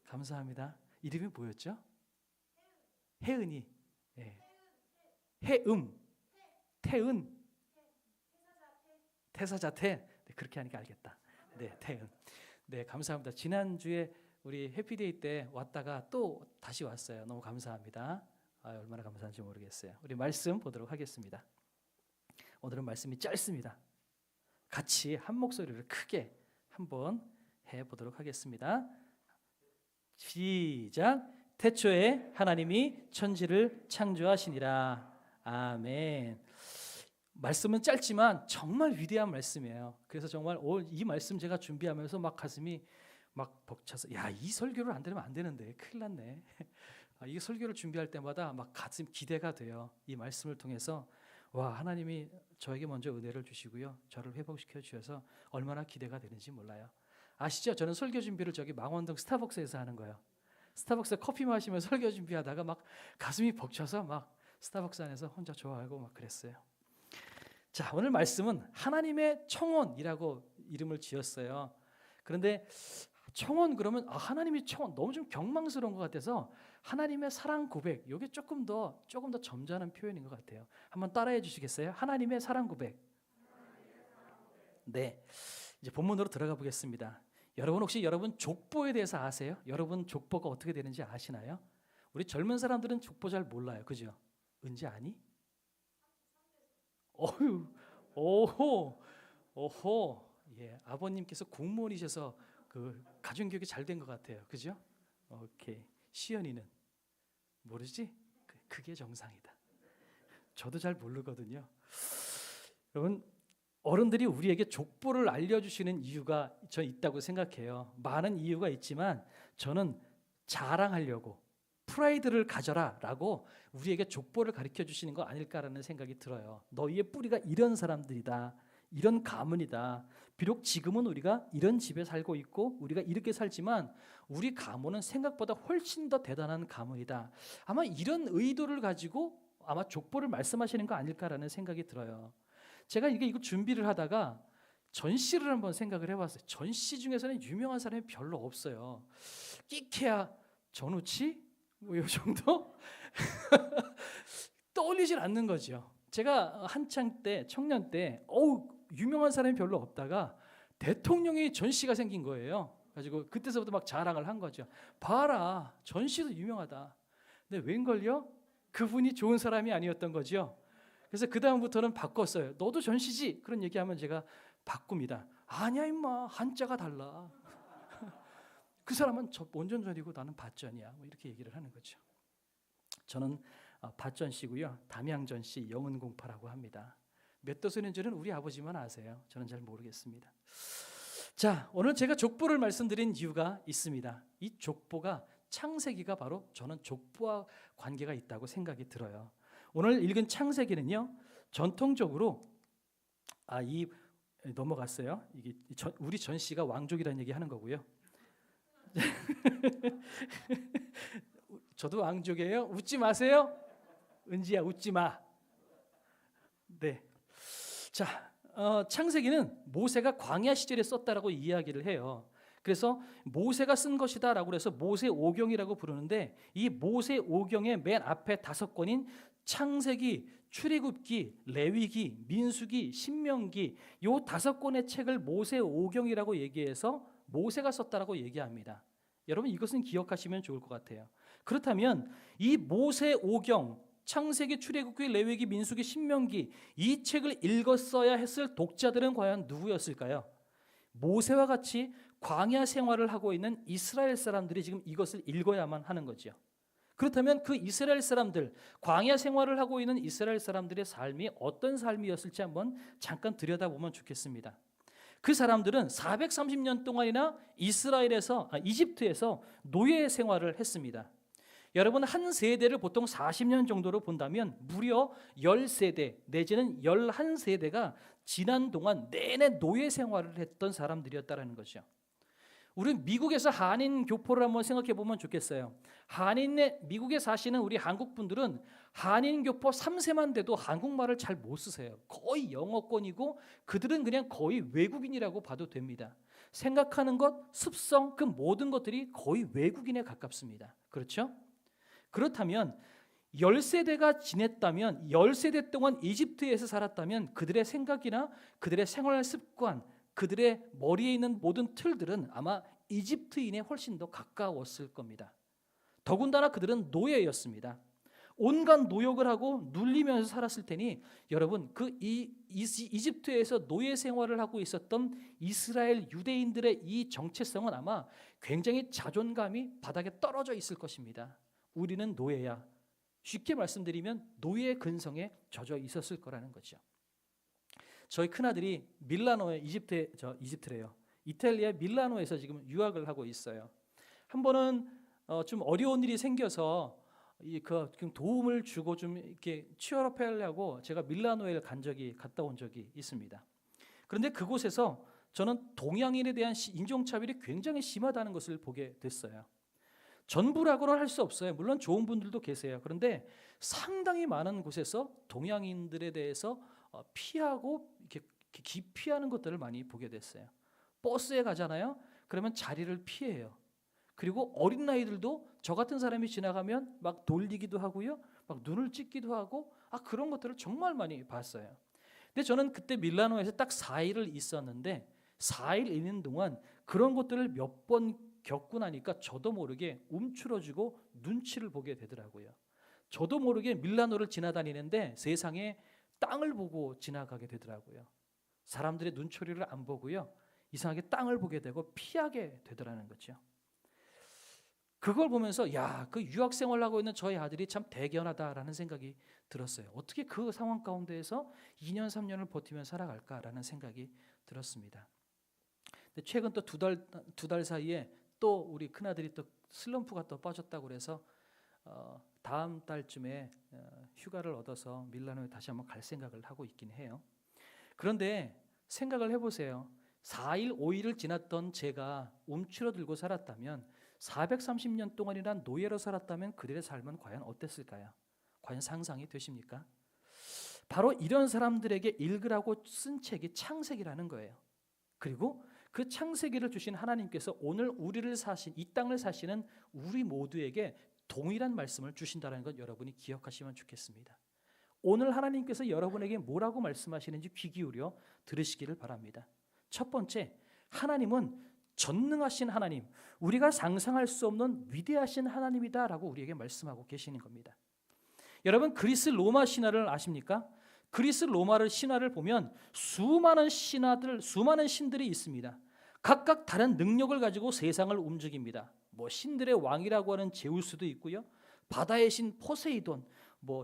감사합니다. 이름이 뭐였죠? 혜은이. 태은. 태사자태. 네, 그렇게 하니까 알겠다. 네, 태은. 네, 감사합니다. 지난주에 우리 해피데이 때 왔다가 또 다시 왔어요. 너무 감사합니다. 얼마나 감사한지 모르겠어요. 우리 말씀 보도록 하겠습니다. 오늘은 말씀이 짧습니다. 같이 한 목소리를 크게 한번 해보도록 하겠습니다. 시작. 태초에 하나님이 천지를 창조하시니라. 아멘. 말씀은 짧지만 정말 위대한 말씀이에요. 그래서 정말 이 말씀 제가 준비하면서 막 가슴이 막 벅차서 이 설교를 안 들으면 안 되는데 큰일 났네. 이 설교를 준비할 때마다 막 가슴 기대가 돼요. 이 말씀을 통해서 와, 하나님이 저에게 먼저 은혜를 주시고요, 저를 회복시켜 주셔서 얼마나 기대가 되는지 몰라요. 아시죠? 저는 설교 준비를 저기 망원동 스타벅스에서 하는 거예요. 스타벅스 커피 마시면서 설교 준비하다가 막 가슴이 벅차서 막 스타벅스 안에서 혼자 좋아하고 막 그랬어요. 자, 오늘 말씀은 하나님의 청혼이라고 이름을 지었어요. 그런데 청혼 그러면 하나님이 청혼 너무 좀 경망스러운 것 같아서 하나님의 사랑 고백, 이게 조금 더 점잖은 표현인 것 같아요. 한번 따라해 주시겠어요? 하나님의 사랑 고백. 네, 이제 본문으로 들어가 보겠습니다. 여러분 혹시 여러분 족보에 대해서 아세요? 여러분 족보가 어떻게 되는지 아시나요? 우리 젊은 사람들은 족보 잘 몰라요, 그죠? 은지 아니? 어휴, 오호, 예, 아버님께서 공무원이셔서 그 가정교육이 잘 된 것 같아요, 그죠? 오케이, 시연이는 모르지? 그게 정상이다. 저도 잘 모르거든요. 여러분, 어른들이 우리에게 족보를 알려주시는 이유가 저 있다고 생각해요. 많은 이유가 있지만 저는 자랑하려고, 프라이드를 가져라 라고 우리에게 족보를 가르쳐 주시는 거 아닐까라는 생각이 들어요. 너희의 뿌리가 이런 사람들이다, 이런 가문이다. 비록 지금은 우리가 이런 집에 살고 있고 우리가 이렇게 살지만 우리 가문은 생각보다 훨씬 더 대단한 가문이다. 아마 이런 의도를 가지고 아마 족보를 말씀하시는 거 아닐까라는 생각이 들어요. 제가 이거 준비를 하다가 전씨를 한번 생각을 해봤어요. 전씨 중에서는 유명한 사람이 별로 없어요. 끼케야 전우치 뭐 이 정도 떠올리질 않는 거죠. 제가 한창 때 청년 때 유명한 사람이 별로 없다가 대통령이 전씨가 생긴 거예요. 가지고 그때서부터 막 자랑을 한 거죠. 봐라, 전씨도 유명하다. 근데 웬걸요? 그분이 좋은 사람이 아니었던 거죠. 그래서 그 다음부터는 바꿨어요. 너도 전씨지? 그런 얘기하면 제가 바꿉니다. 아니야 임마, 한자가 달라. 그 사람은 원전전이고 나는 밭전이야. 뭐 이렇게 얘기를 하는 거죠. 저는 밭전씨고요, 담양전씨 영은공파라고 합니다. 몇 도선인지는 우리 아버지만 아세요. 저는 잘 모르겠습니다. 자, 오늘 제가 족보를 말씀드린 이유가 있습니다. 이 족보가, 창세기가 바로 저는 족보와 관계가 있다고 생각이 들어요. 오늘 읽은 창세기는요, 전통적으로 넘어갔어요. 이게 우리 전 씨가 왕족이라는 얘기 하는 거고요. 저도 왕족이에요. 웃지 마세요. 은지야, 웃지 마. 네. 자, 창세기는 모세가 광야 시절에 썼다라고 이야기를 해요. 그래서 모세가 쓴 것이다라고 해서 모세오경이라고 부르는데, 이 모세오경의 맨 앞에 5권인 창세기, 출애굽기, 레위기, 민수기, 신명기, 요 5권의 책을 모세오경이라고 얘기해서 모세가 썼다라고 얘기합니다. 여러분, 이것은 기억하시면 좋을 것 같아요. 그렇다면 이 모세오경, 창세기, 출애굽기, 레위기, 민수기, 신명기, 이 책을 읽었어야 했을 독자들은 과연 누구였을까요? 모세와 같이 광야 생활을 하고 있는 이스라엘 사람들이 지금 이것을 읽어야만 하는 거죠. 그렇다면 그 이스라엘 사람들, 광야 생활을 하고 있는 이스라엘 사람들의 삶이 어떤 삶이었을지 한번 잠깐 들여다보면 좋겠습니다. 그 사람들은 430년 동안이나 이집트에서 노예 생활을 했습니다. 여러분, 한 세대를 보통 40년 정도로 본다면 무려 10세대 내지는 11세대가 지난 동안 내내 노예 생활을 했던 사람들이었다는 거죠. 우리 미국에서 한인 교포를 한번 생각해 보면 좋겠어요. 미국에 사시는 우리 한국 분들은 한인 교포 3세만 돼도 한국말을 잘 못 쓰세요. 거의 영어권이고 그들은 그냥 거의 외국인이라고 봐도 됩니다. 생각하는 것, 습성, 그 모든 것들이 거의 외국인에 가깝습니다. 그렇죠? 그렇다면 10세대가 지냈다면, 10세대 동안 이집트에서 살았다면 그들의 생각이나 그들의 생활 습관, 그들의 머리에 있는 모든 틀들은 아마 이집트인에 훨씬 더 가까웠을 겁니다. 더군다나 그들은 노예였습니다. 온갖 노역을 하고 눌리면서 살았을 테니 여러분, 이집트에서 노예 생활을 하고 있었던 이스라엘 유대인들의 이 정체성은 아마 굉장히 자존감이 바닥에 떨어져 있을 것입니다. 우리는 노예야. 쉽게 말씀드리면 노예의 근성에 젖어 있었을 거라는 거죠. 저희 큰아들이 밀라노에 이탈리아 밀라노에서 지금 유학을 하고 있어요. 한 번은 좀 어려운 일이 생겨서 도움을 주고 좀 이렇게 취업해 하려고 제가 밀라노에 갔다 온 적이 있습니다. 그런데 그곳에서 저는 동양인에 대한 인종차별이 굉장히 심하다는 것을 보게 됐어요. 전부라고는 할 수 없어요. 물론 좋은 분들도 계세요. 그런데 상당히 많은 곳에서 동양인들에 대해서 피하고 이렇게 기피하는 것들을 많이 보게 됐어요. 버스에 가잖아요. 그러면 자리를 피해요. 그리고 어린 아이들도 저 같은 사람이 지나가면 막 돌리기도 하고요, 막 눈을 찍기도 하고, 그런 것들을 정말 많이 봤어요. 근데 저는 그때 밀라노에서 딱 4일을 있었는데 4일 있는 동안 그런 것들을 몇 번 겪고 나니까 저도 모르게 움츠러지고 눈치를 보게 되더라고요. 저도 모르게 밀라노를 지나다니는데 세상에 땅을 보고 지나가게 되더라고요. 사람들의 눈초리를 안 보고요, 이상하게 땅을 보게 되고 피하게 되더라는 거죠. 그걸 보면서 그 유학 생활하고 있는 저희 아들이 참 대견하다라는 생각이 들었어요. 어떻게 그 상황 가운데에서 2년 3년을 버티며 살아갈까라는 생각이 들었습니다. 근데 최근 또 두 달 사이에 또 우리 큰아들이 또 슬럼프가 또 빠졌다고 그래서 다음 달쯤에 휴가를 얻어서 밀라노에 다시 한번 갈 생각을 하고 있긴 해요. 그런데 생각을 해보세요. 4일 5일을 지났던 제가 움츠러들고 살았다면, 430년 동안이나 노예로 살았다면 그들의 삶은 과연 어땠을까요? 과연 상상이 되십니까? 바로 이런 사람들에게 읽으라고 쓴 책이 창세기라는 거예요. 그리고 그 창세기를 주신 하나님께서 오늘 우리를 이 땅을 사시는 우리 모두에게 동일한 말씀을 주신다는 것 여러분이 기억하시면 좋겠습니다. 오늘 하나님께서 여러분에게 뭐라고 말씀하시는지 귀 기울여 들으시기를 바랍니다. 첫 번째, 하나님은 전능하신 하나님, 우리가 상상할 수 없는 위대하신 하나님이다라고 우리에게 말씀하고 계시는 겁니다. 여러분, 그리스 로마 신화를 아십니까? 그리스 로마를 신화를 보면 수많은 신들이 있습니다. 각각 다른 능력을 가지고 세상을 움직입니다. 신들의 왕이라고 하는 제우스도 있고요, 바다의 신 포세이돈,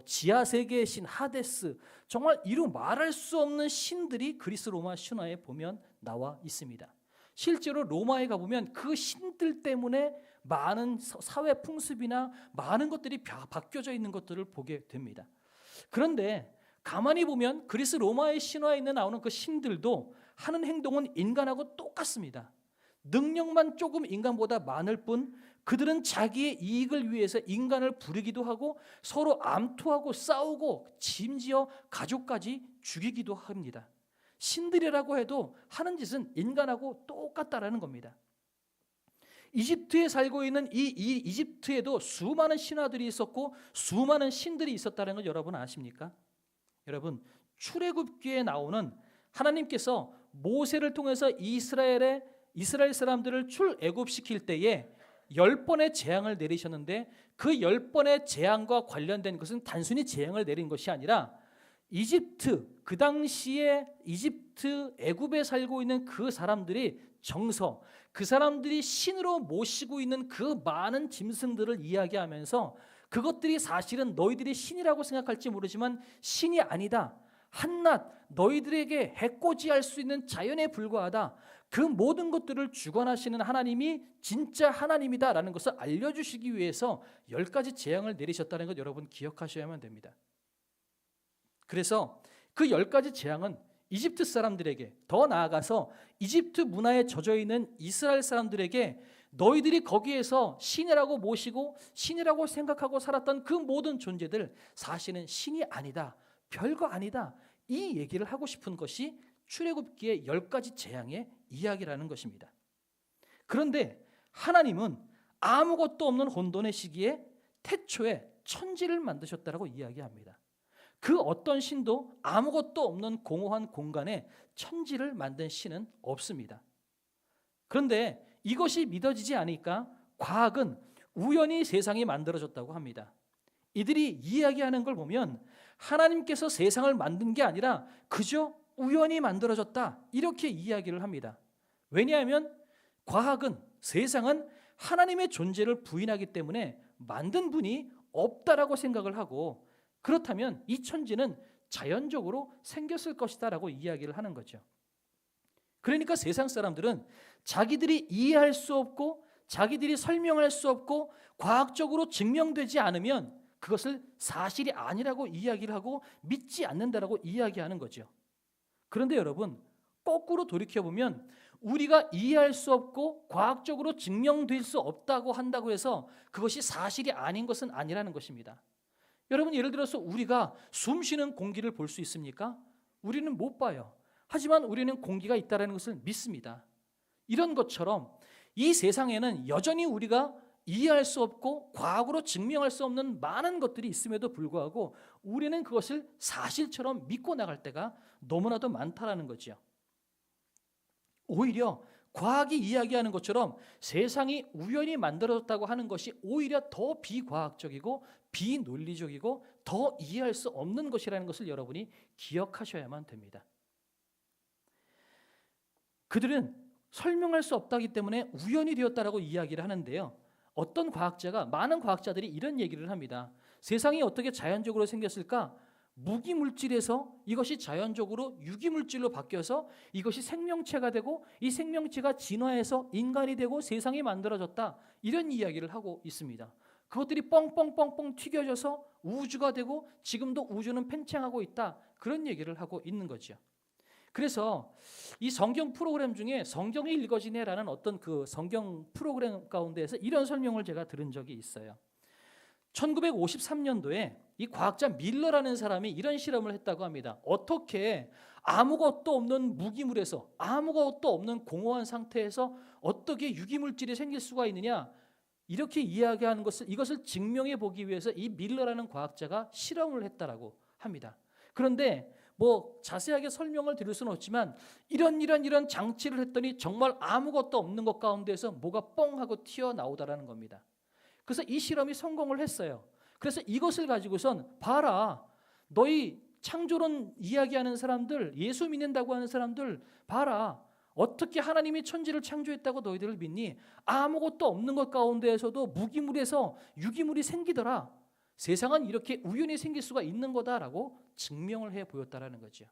지하 세계의 신 하데스, 정말 이루 말할 수 없는 신들이 그리스 로마 신화에 보면 나와 있습니다. 실제로 로마에 가보면 그 신들 때문에 많은 사회 풍습이나 많은 것들이 바뀌어져 있는 것들을 보게 됩니다. 그런데 가만히 보면 그리스 로마의 신화에 나오는 그 신들도 하는 행동은 인간하고 똑같습니다. 능력만 조금 인간보다 많을 뿐 그들은 자기의 이익을 위해서 인간을 부리기도 하고 서로 암투하고 싸우고 심지어 가족까지 죽이기도 합니다. 신들이라고 해도 하는 짓은 인간하고 똑같다라는 겁니다. 이집트에 살고 있는 이 이집트에도 수많은 신화들이 있었고 수많은 신들이 있었다는 걸 여러분 아십니까? 여러분, 출애굽기에 나오는 하나님께서 모세를 통해서 이스라엘 사람들을 출애굽시킬 때에 10번의 재앙을 내리셨는데 그 10번의 재앙과 관련된 것은 단순히 재앙을 내린 것이 아니라 이집트, 그 당시에 이집트 애굽에 살고 있는 그 사람들이 그 사람들이 신으로 모시고 있는 그 많은 짐승들을 이야기하면서 그것들이 사실은 너희들이 신이라고 생각할지 모르지만 신이 아니다, 한낱 너희들에게 해코지할 수 있는 자연에 불과하다, 그 모든 것들을 주관하시는 하나님이 진짜 하나님이다라는 것을 알려주시기 위해서 10가지 재앙을 내리셨다는 것 여러분 기억하셔야만 됩니다. 그래서 그 10가지 재앙은 이집트 사람들에게, 더 나아가서 이집트 문화에 젖어 있는 이스라엘 사람들에게 너희들이 거기에서 신이라고 모시고 신이라고 생각하고 살았던 그 모든 존재들 사실은 신이 아니다, 별거 아니다, 이 얘기를 하고 싶은 것이 출애굽기의 10가지 재앙의 이야기라는 것입니다. 그런데 하나님은 아무것도 없는 혼돈의 시기에 태초에 천지를 만드셨다라고 이야기합니다. 그 어떤 신도 아무것도 없는 공허한 공간에 천지를 만든 신은 없습니다. 그런데 이것이 믿어지지 않으니까 과학은 우연히 세상이 만들어졌다고 합니다. 이들이 이야기하는 걸 보면 하나님께서 세상을 만든 게 아니라 그저 우연히 만들어졌다, 이렇게 이야기를 합니다. 왜냐하면 과학은, 세상은 하나님의 존재를 부인하기 때문에 만든 분이 없다라고 생각을 하고, 그렇다면 이 천지는 자연적으로 생겼을 것이다 라고 이야기를 하는 거죠. 그러니까 세상 사람들은 자기들이 이해할 수 없고 자기들이 설명할 수 없고 과학적으로 증명되지 않으면 그것을 사실이 아니라고 이야기를 하고 믿지 않는다라고 이야기하는 거죠. 그런데 여러분, 거꾸로 돌이켜보면 우리가 이해할 수 없고 과학적으로 증명될 수 없다고 한다고 해서 그것이 사실이 아닌 것은 아니라는 것입니다. 여러분, 예를 들어서 우리가 숨 쉬는 공기를 볼 수 있습니까? 우리는 못 봐요. 하지만 우리는 공기가 있다는 것을 믿습니다. 이런 것처럼 이 세상에는 여전히 우리가 이해할 수 없고 과학으로 증명할 수 없는 많은 것들이 있음에도 불구하고 우리는 그것을 사실처럼 믿고 나갈 때가 너무나도 많다라는 거죠. 오히려 과학이 이야기하는 것처럼 세상이 우연히 만들어졌다고 하는 것이 오히려 더 비과학적이고 비논리적이고 더 이해할 수 없는 것이라는 것을 여러분이 기억하셔야만 됩니다. 그들은 설명할 수 없다기 때문에 우연이 되었다라고 이야기를 하는데요. 어떤 과학자가, 많은 과학자들이 이런 얘기를 합니다. 세상이 어떻게 자연적으로 생겼을까? 무기물질에서 이것이 자연적으로 유기물질로 바뀌어서 이것이 생명체가 되고 이 생명체가 진화해서 인간이 되고 세상이 만들어졌다. 이런 이야기를 하고 있습니다. 그것들이 뻥뻥뻥뻥 튀겨져서 우주가 되고 지금도 우주는 팽창하고 있다. 그런 얘기를 하고 있는 거죠. 그래서 이 성경 프로그램 중에 성경이 읽어지네라는 어떤 그 성경 프로그램 가운데에서 이런 설명을 제가 들은 적이 있어요. 1953년도에 이 과학자 밀러라는 사람이 이런 실험을 했다고 합니다. 어떻게 아무것도 없는 무기물에서, 아무것도 없는 공허한 상태에서 어떻게 유기물질이 생길 수가 있느냐, 이렇게 이야기하는 것을, 이것을 증명해 보기 위해서 이 밀러라는 과학자가 실험을 했다라고 합니다. 그런데 뭐 자세하게 설명을 드릴 수는 없지만 이런 장치를 했더니 정말 아무것도 없는 것 가운데서 뭐가 뻥 하고 튀어나오다라는 겁니다. 그래서 이 실험이 성공을 했어요. 그래서 이것을 가지고선 봐라, 너희 창조론 이야기하는 사람들, 예수 믿는다고 하는 사람들 봐라, 어떻게 하나님이 천지를 창조했다고 너희들을 믿니? 아무것도 없는 것 가운데에서도 무기물에서 유기물이 생기더라. 세상은 이렇게 우연히 생길 수가 있는 거다라고 증명을 해 보였다라는 거죠.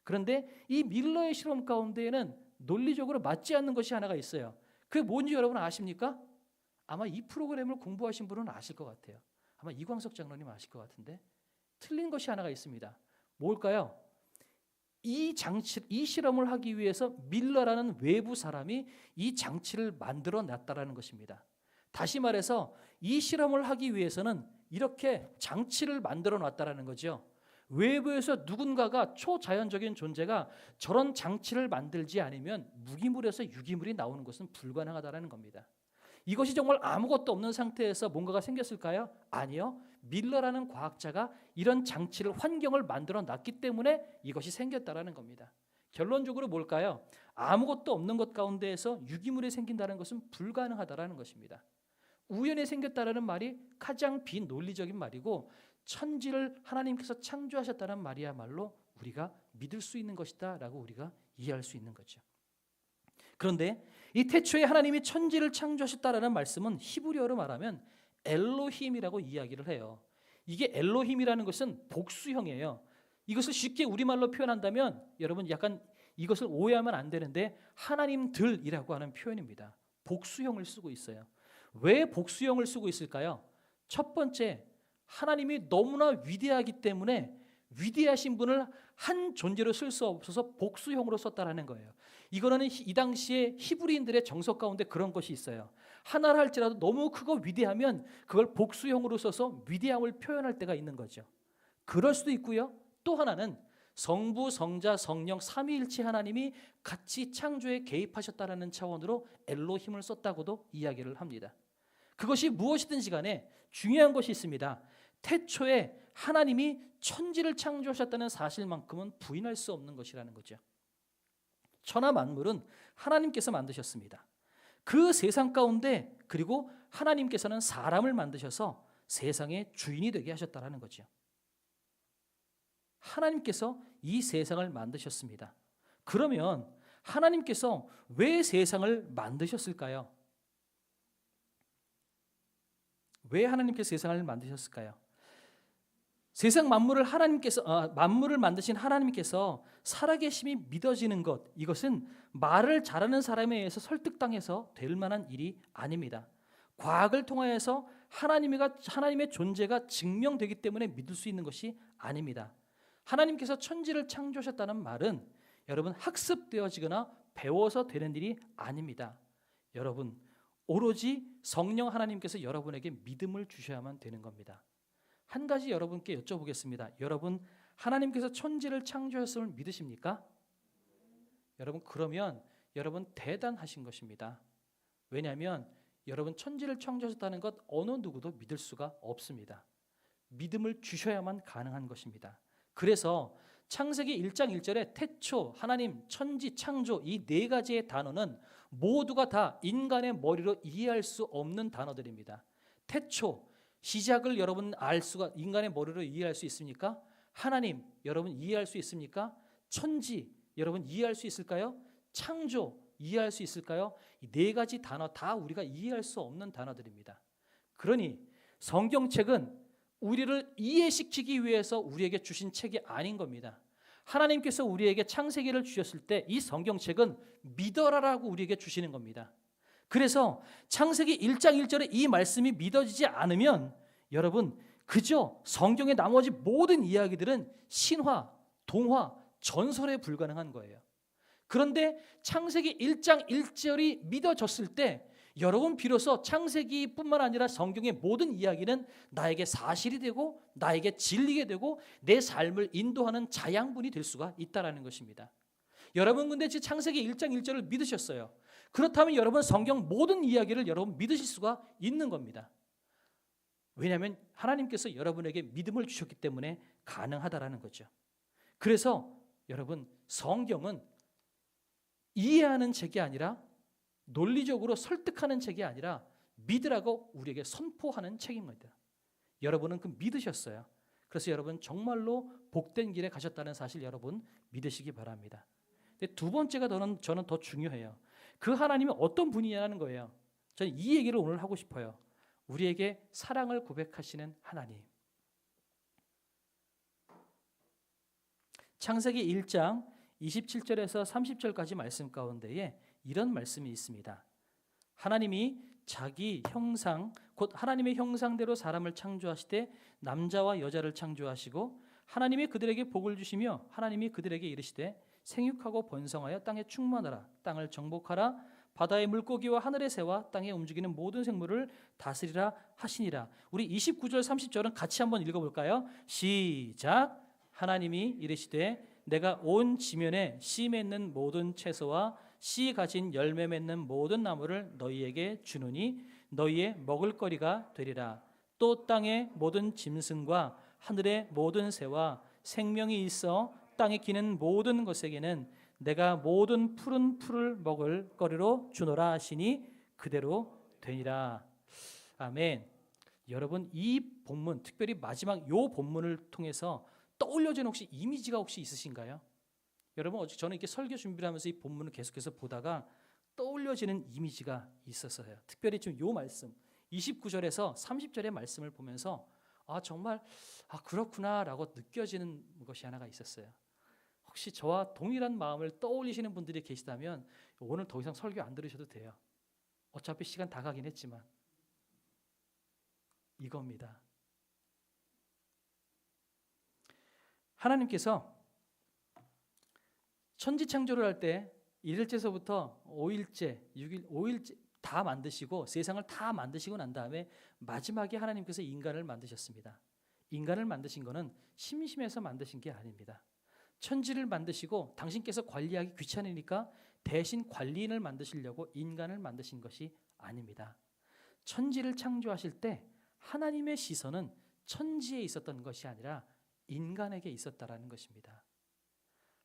그런데 이 밀러의 실험 가운데에는 논리적으로 맞지 않는 것이 하나가 있어요. 그게 뭔지 여러분 아십니까? 아마 이 프로그램을 공부하신 분은 아실 것 같아요. 아마 이광석 장로님 아실 것 같은데 틀린 것이 하나가 있습니다. 뭘까요? 이 실험을 하기 위해서 밀러라는 외부 사람이 이 장치를 만들어 놨다라는 것입니다. 다시 말해서 이 실험을 하기 위해서는 이렇게 장치를 만들어 놨다라는 거죠. 외부에서 누군가가 초자연적인 존재가 저런 장치를 만들지 않으면 무기물에서 유기물이 나오는 것은 불가능하다라는 겁니다. 이것이 정말 아무것도 없는 상태에서 뭔가가 생겼을까요? 아니요. 밀러라는 과학자가 이런 장치를, 환경을 만들어 놨기 때문에 이것이 생겼다라는 겁니다. 결론적으로 뭘까요? 아무것도 없는 것 가운데에서 유기물이 생긴다는 것은 불가능하다라는 것입니다. 우연히 생겼다라는 말이 가장 비논리적인 말이고 천지를 하나님께서 창조하셨다는 말이야말로 우리가 믿을 수 있는 것이다라고 우리가 이해할 수 있는 거죠. 그런데 이 태초에 하나님이 천지를 창조하셨다라는 말씀은 히브리어로 말하면 엘로힘이라고 이야기를 해요. 이게 엘로힘이라는 것은 복수형이에요. 이것을 쉽게 우리말로 표현한다면 여러분 약간 이것을 오해하면 안 되는데 하나님들이라고 하는 표현입니다. 복수형을 쓰고 있어요. 왜 복수형을 쓰고 있을까요? 첫 번째, 하나님이 너무나 위대하기 때문에 위대하신 분을 한 존재로 쓸 수 없어서 복수형으로 썼다라는 거예요. 이거는 이 당시에 히브리인들의 정석 가운데 그런 것이 있어요. 하나를 할지라도 너무 크고 위대하면 그걸 복수형으로 써서 위대함을 표현할 때가 있는 거죠. 그럴 수도 있고요. 또 하나는 성부, 성자, 성령 삼위일체 하나님이 같이 창조에 개입하셨다라는 차원으로 엘로힘을 썼다고도 이야기를 합니다. 그것이 무엇이든지 간에 중요한 것이 있습니다. 태초에 하나님이 천지를 창조하셨다는 사실만큼은 부인할 수 없는 것이라는 거죠. 천하 만물은 하나님께서 만드셨습니다. 그 세상 가운데 그리고 하나님께서는 사람을 만드셔서 세상의 주인이 되게 하셨다라는 거죠. 하나님께서 이 세상을 만드셨습니다. 그러면 하나님께서 왜 세상을 만드셨을까요? 왜 하나님께서 세상을 만드셨을까요? 세상 만물을 만물을 만드신 하나님께서 살아계심이 믿어지는 것, 이것은 말을 잘하는 사람에 의해서 설득당해서 될 만한 일이 아닙니다. 과학을 통하여서 하나님의 존재가 증명되기 때문에 믿을 수 있는 것이 아닙니다. 하나님께서 천지를 창조하셨다는 말은 여러분 학습되어지거나 배워서 되는 일이 아닙니다. 여러분 오로지 성령 하나님께서 여러분에게 믿음을 주셔야만 되는 겁니다. 한 가지 여러분께 여쭤보겠습니다. 여러분 하나님께서 천지를 창조하셨음을 믿으십니까? 여러분 그러면 여러분 대단하신 것입니다. 왜냐하면 여러분 천지를 창조하셨다는 것 어느 누구도 믿을 수가 없습니다. 믿음을 주셔야만 가능한 것입니다. 그래서 창세기 1장 1절에 태초, 하나님, 천지, 창조 이 네 가지의 단어는 모두가 다 인간의 머리로 이해할 수 없는 단어들입니다. 태초, 시작을 여러분 인간의 머리로 이해할 수 있습니까? 하나님, 여러분 이해할 수 있습니까? 천지, 여러분 이해할 수 있을까요? 창조, 이해할 수 있을까요? 이 네 가지 단어 다 우리가 이해할 수 없는 단어들입니다. 그러니 성경책은 우리를 이해시키기 위해서 우리에게 주신 책이 아닌 겁니다. 하나님께서 우리에게 창세기를 주셨을 때 이 성경책은 믿어라라고 우리에게 주시는 겁니다. 그래서 창세기 1장 1절에 이 말씀이 믿어지지 않으면 여러분 그저 성경의 나머지 모든 이야기들은 신화, 동화, 전설에 불과한 거예요. 그런데 창세기 1장 1절이 믿어졌을 때 여러분 비로소 창세기뿐만 아니라 성경의 모든 이야기는 나에게 사실이 되고 나에게 진리게 되고 내 삶을 인도하는 자양분이 될 수가 있다라는 것입니다. 여러분 근데 지금 창세기 1장 1절을 믿으셨어요. 그렇다면 여러분 성경 모든 이야기를 여러분 믿으실 수가 있는 겁니다. 왜냐하면 하나님께서 여러분에게 믿음을 주셨기 때문에 가능하다라는 거죠. 그래서 여러분 성경은 이해하는 책이 아니라 논리적으로 설득하는 책이 아니라 믿으라고 우리에게 선포하는 책입니다. 여러분은 그 믿으셨어요. 그래서 여러분 정말로 복된 길에 가셨다는 사실 여러분 믿으시기 바랍니다. 근데 두 번째가 저는 더 중요해요. 그 하나님이 어떤 분이냐는 거예요. 저는 이 얘기를 오늘 하고 싶어요. 우리에게 사랑을 고백하시는 하나님. 창세기 1장 27절에서 30절까지 말씀 가운데에 이런 말씀이 있습니다. 하나님이 자기 형상 곧 하나님의 형상대로 사람을 창조하시되 남자와 여자를 창조하시고 하나님이 그들에게 복을 주시며 하나님이 그들에게 이르시되 생육하고 번성하여 땅에 충만하라 땅을 정복하라 바다의 물고기와 하늘의 새와 땅에 움직이는 모든 생물을 다스리라 하시니라. 우리 29절 30절은 같이 한번 읽어볼까요? 시작. 하나님이 이르시되 내가 온 지면에 씨 맺는 모든 채소와 씨 가진 열매 맺는 모든 나무를 너희에게 주노니 너희의 먹을거리가 되리라. 또 땅의 모든 짐승과 하늘의 모든 새와 생명이 있어 땅에 기는 모든 것에게는 내가 모든 푸른 풀을 먹을 거리로 주노라 하시니 그대로 되니라. 아멘. 여러분 이 본문 특별히 마지막 요 본문을 통해서 떠올려지는 혹시 이미지가 혹시 있으신가요? 여러분 어제 저는 이렇게 설교 준비를 하면서 이 본문을 계속해서 보다가 떠올려지는 이미지가 있었어요. 특별히 지금 요 말씀 29절에서 30절의 말씀을 보면서 정말 그렇구나라고 느껴지는 것이 하나가 있었어요. 혹시 저와 동일한 마음을 떠올리시는 분들이 계시다면 오늘 더 이상 설교 안 들으셔도 돼요. 어차피 시간 다 가긴 했지만 이겁니다. 하나님께서 천지 창조를 할 때 1일째서부터 5일째, 6일, 5일째 다 만드시고 세상을 다 만드시고 난 다음에 마지막에 하나님께서 인간을 만드셨습니다. 인간을 만드신 것은 심심해서 만드신 게 아닙니다. 천지를 만드시고 당신께서 관리하기 귀찮으니까 대신 관리인을 만드시려고 인간을 만드신 것이 아닙니다. 천지를 창조하실 때 하나님의 시선은 천지에 있었던 것이 아니라 인간에게 있었다라는 것입니다.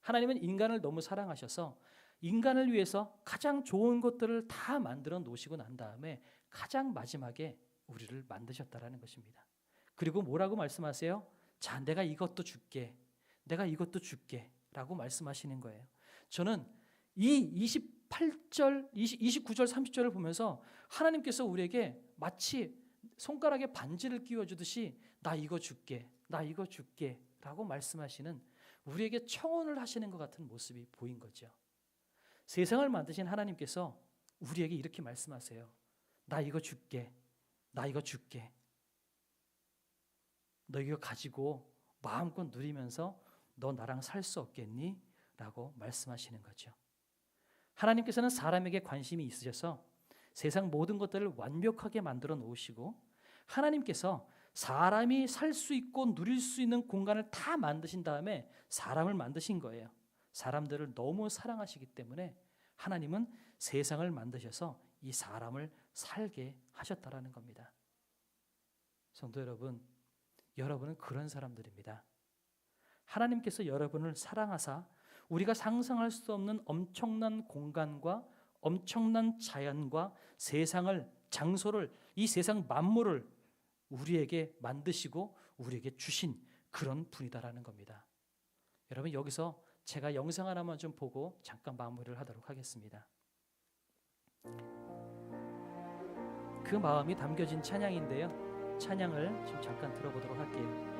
하나님은 인간을 너무 사랑하셔서 인간을 위해서 가장 좋은 것들을 다 만들어 놓으시고 난 다음에 가장 마지막에 우리를 만드셨다라는 것입니다. 그리고 뭐라고 말씀하세요? 자, 내가 이것도 줄게. 내가 이것도 줄게 라고 말씀하시는 거예요. 저는 이 28절, 29절, 30절을 보면서 하나님께서 우리에게 마치 손가락에 반지를 끼워주듯이 나 이거 줄게, 나 이거 줄게 라고 말씀하시는 우리에게 청혼을 하시는 것 같은 모습이 보인 거죠. 세상을 만드신 하나님께서 우리에게 이렇게 말씀하세요. 나 이거 줄게. 나 이거 줄게. 너 이거 가지고 마음껏 누리면서 너 나랑 살 수 없겠니? 라고 말씀하시는 거죠. 하나님께서는 사람에게 관심이 있으셔서 세상 모든 것들을 완벽하게 만들어 놓으시고 하나님께서 사람이 살 수 있고 누릴 수 있는 공간을 다 만드신 다음에 사람을 만드신 거예요. 사람들을 너무 사랑하시기 때문에 하나님은 세상을 만드셔서 이 사람을 살게 하셨다라는 겁니다. 성도 여러분, 여러분은 그런 사람들입니다. 하나님께서 여러분을 사랑하사 우리가 상상할 수 없는 엄청난 공간과 엄청난 자연과 세상을, 장소를, 이 세상 만물을 우리에게 만드시고 우리에게 주신 그런 분이다라는 겁니다. 여러분, 여기서 제가 영상 하나만 좀 보고 잠깐 마무리를 하도록 하겠습니다. 그 마음이 담겨진 찬양인데요. 찬양을 지금 잠깐 들어보도록 할게요.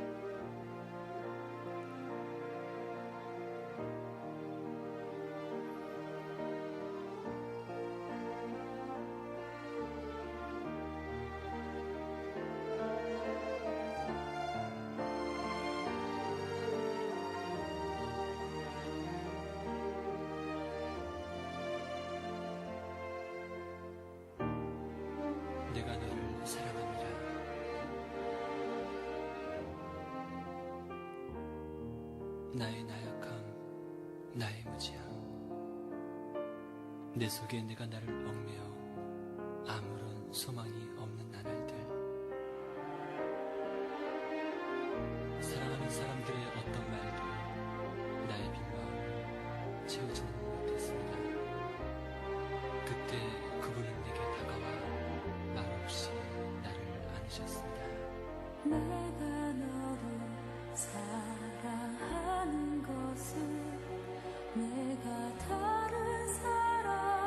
내가 너를 사랑합니다. 나의 나약함, 나의 무지함, 내 속에 내가 나를 얽매어 아무런 소망이 없는 나날들, 사랑하는 사람들의 어떤 말도 나의 빈 마음을 채우지는 못했습니다. 그때 그분은 내게 다가와 말없이 나를 안으셨습니다. 내가 너를 사랑하는 것은 내가 다른 사람보다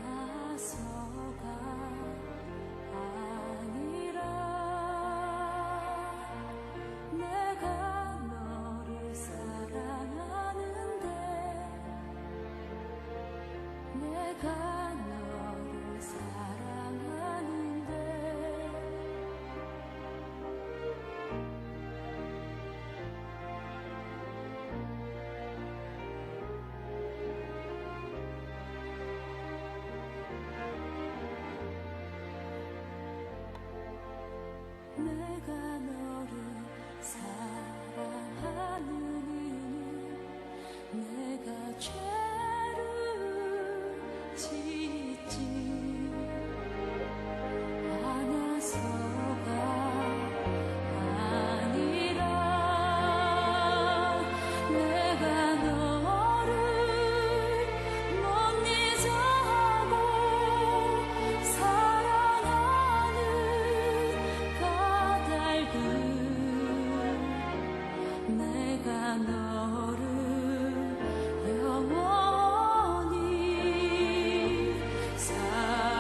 나서가 아니라 내가 너를 사랑하는데 내가 너를 사랑하는데 내가 너를 사랑하는 이유는 내가 죄를 짓지 않아서가 아니라 내가 너를 못 잊어하고 사랑하는 까닭은 내가 너를 영원히 사랑하는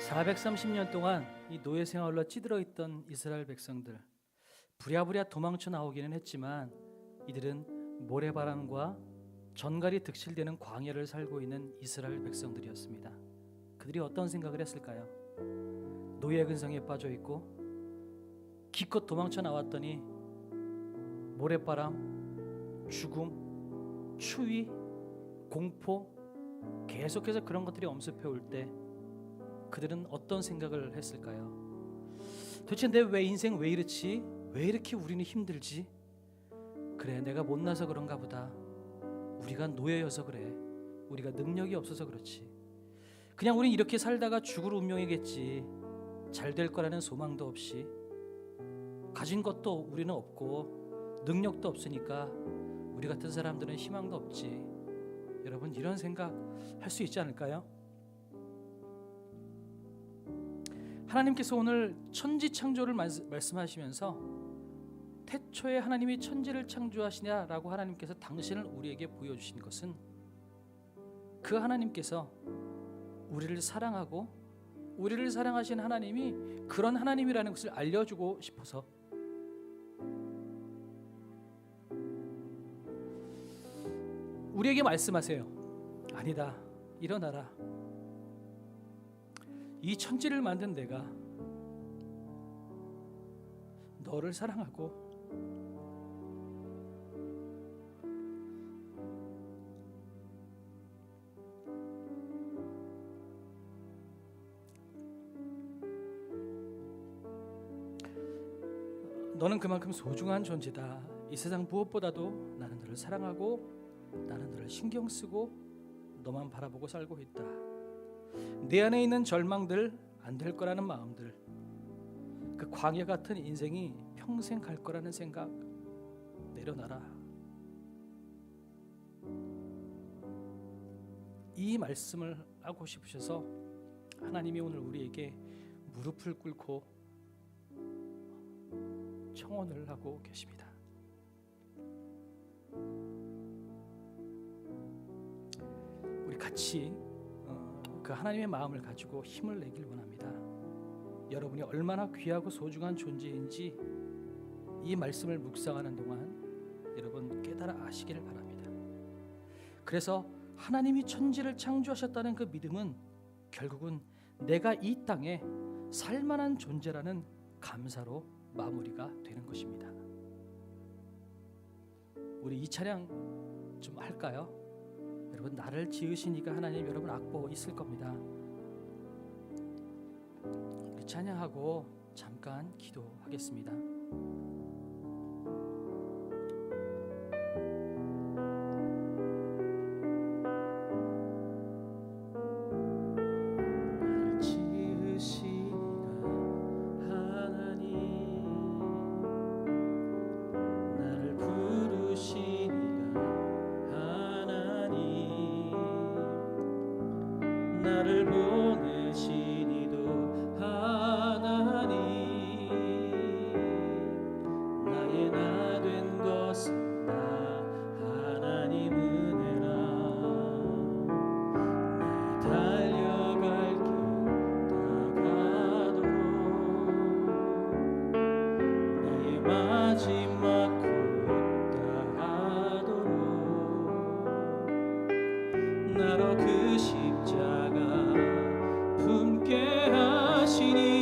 430년 동안 이 노예 생활로 찌들어 있던 이스라엘 백성들, 부랴부랴 도망쳐 나오기는 했지만 이들은 모래바람과 전갈이 득실되는 광야를 살고 있는 이스라엘 백성들이었습니다. 그들이 어떤 생각을 했을까요? 노예 근성에 빠져 있고 기껏 도망쳐 나왔더니 모래바람, 죽음, 추위, 공포 계속해서 그런 것들이 엄습해 올 때 그들은 어떤 생각을 했을까요? 도대체 내 인생 왜 이렇지? 왜 이렇게 우리는 힘들지? 그래, 내가 못나서 그런가 보다. 우리가 노예여서 그래. 우리가 능력이 없어서 그렇지. 그냥 우린 이렇게 살다가 죽을 운명이겠지. 잘 될 거라는 소망도 없이, 가진 것도 우리는 없고 능력도 없으니까 우리 같은 사람들은 희망도 없지. 여러분, 이런 생각 할 수 있지 않을까요? 하나님께서 오늘 천지 창조를 말씀하시면서 태초에 하나님이 천지를 창조하시냐라고 하나님께서 당신을 우리에게 보여주신 것은 그 하나님께서 우리를 사랑하고 우리를 사랑하신 하나님이 그런 하나님이라는 것을 알려주고 싶어서, 우리에게 말씀하세요. 아니다, 일어나라. 이 천지를 만든 내가 너를 사랑하고 너는 그만큼 소중한 존재다. 이 세상 무엇보다도 나는 너를 사랑하고 나는 너를 신경 쓰고 너만 바라보고 살고 있다. 내 안에 있는 절망들, 안 될 거라는 마음들, 그 광야 같은 인생이 평생 갈 거라는 생각 내려놔라. 이 말씀을 하고 싶으셔서 하나님이 오늘 우리에게 무릎을 꿇고 청혼을 하고 계십니다. 우리 같이 그 하나님의 마음을 가지고 힘을 내길 원합니다. 여러분이 얼마나 귀하고 소중한 존재인지 이 말씀을 묵상하는 동안 여러분 깨달아 아시기를 바랍니다. 그래서 하나님이 천지를 창조하셨다는 그 믿음은 결국은 내가 이 땅에 살만한 존재라는 감사로 마무리가 되는 것입니다. 우리 이 찬양 좀 할까요? 여러분, 나를 지으신 이가 하나님, 여러분 악보 있을 겁니다. 우리 찬양하고 잠깐 기도하겠습니다. 나를 지으신 이가 하나님, 나를 부르신 나를 보내신 이도 하나님, 나의 나 된 것은 다 하나님 은혜라. 내 달려갈 길 다가도록 나의 마지막 곧 다하도록 나로 그 십자가 품게 하시니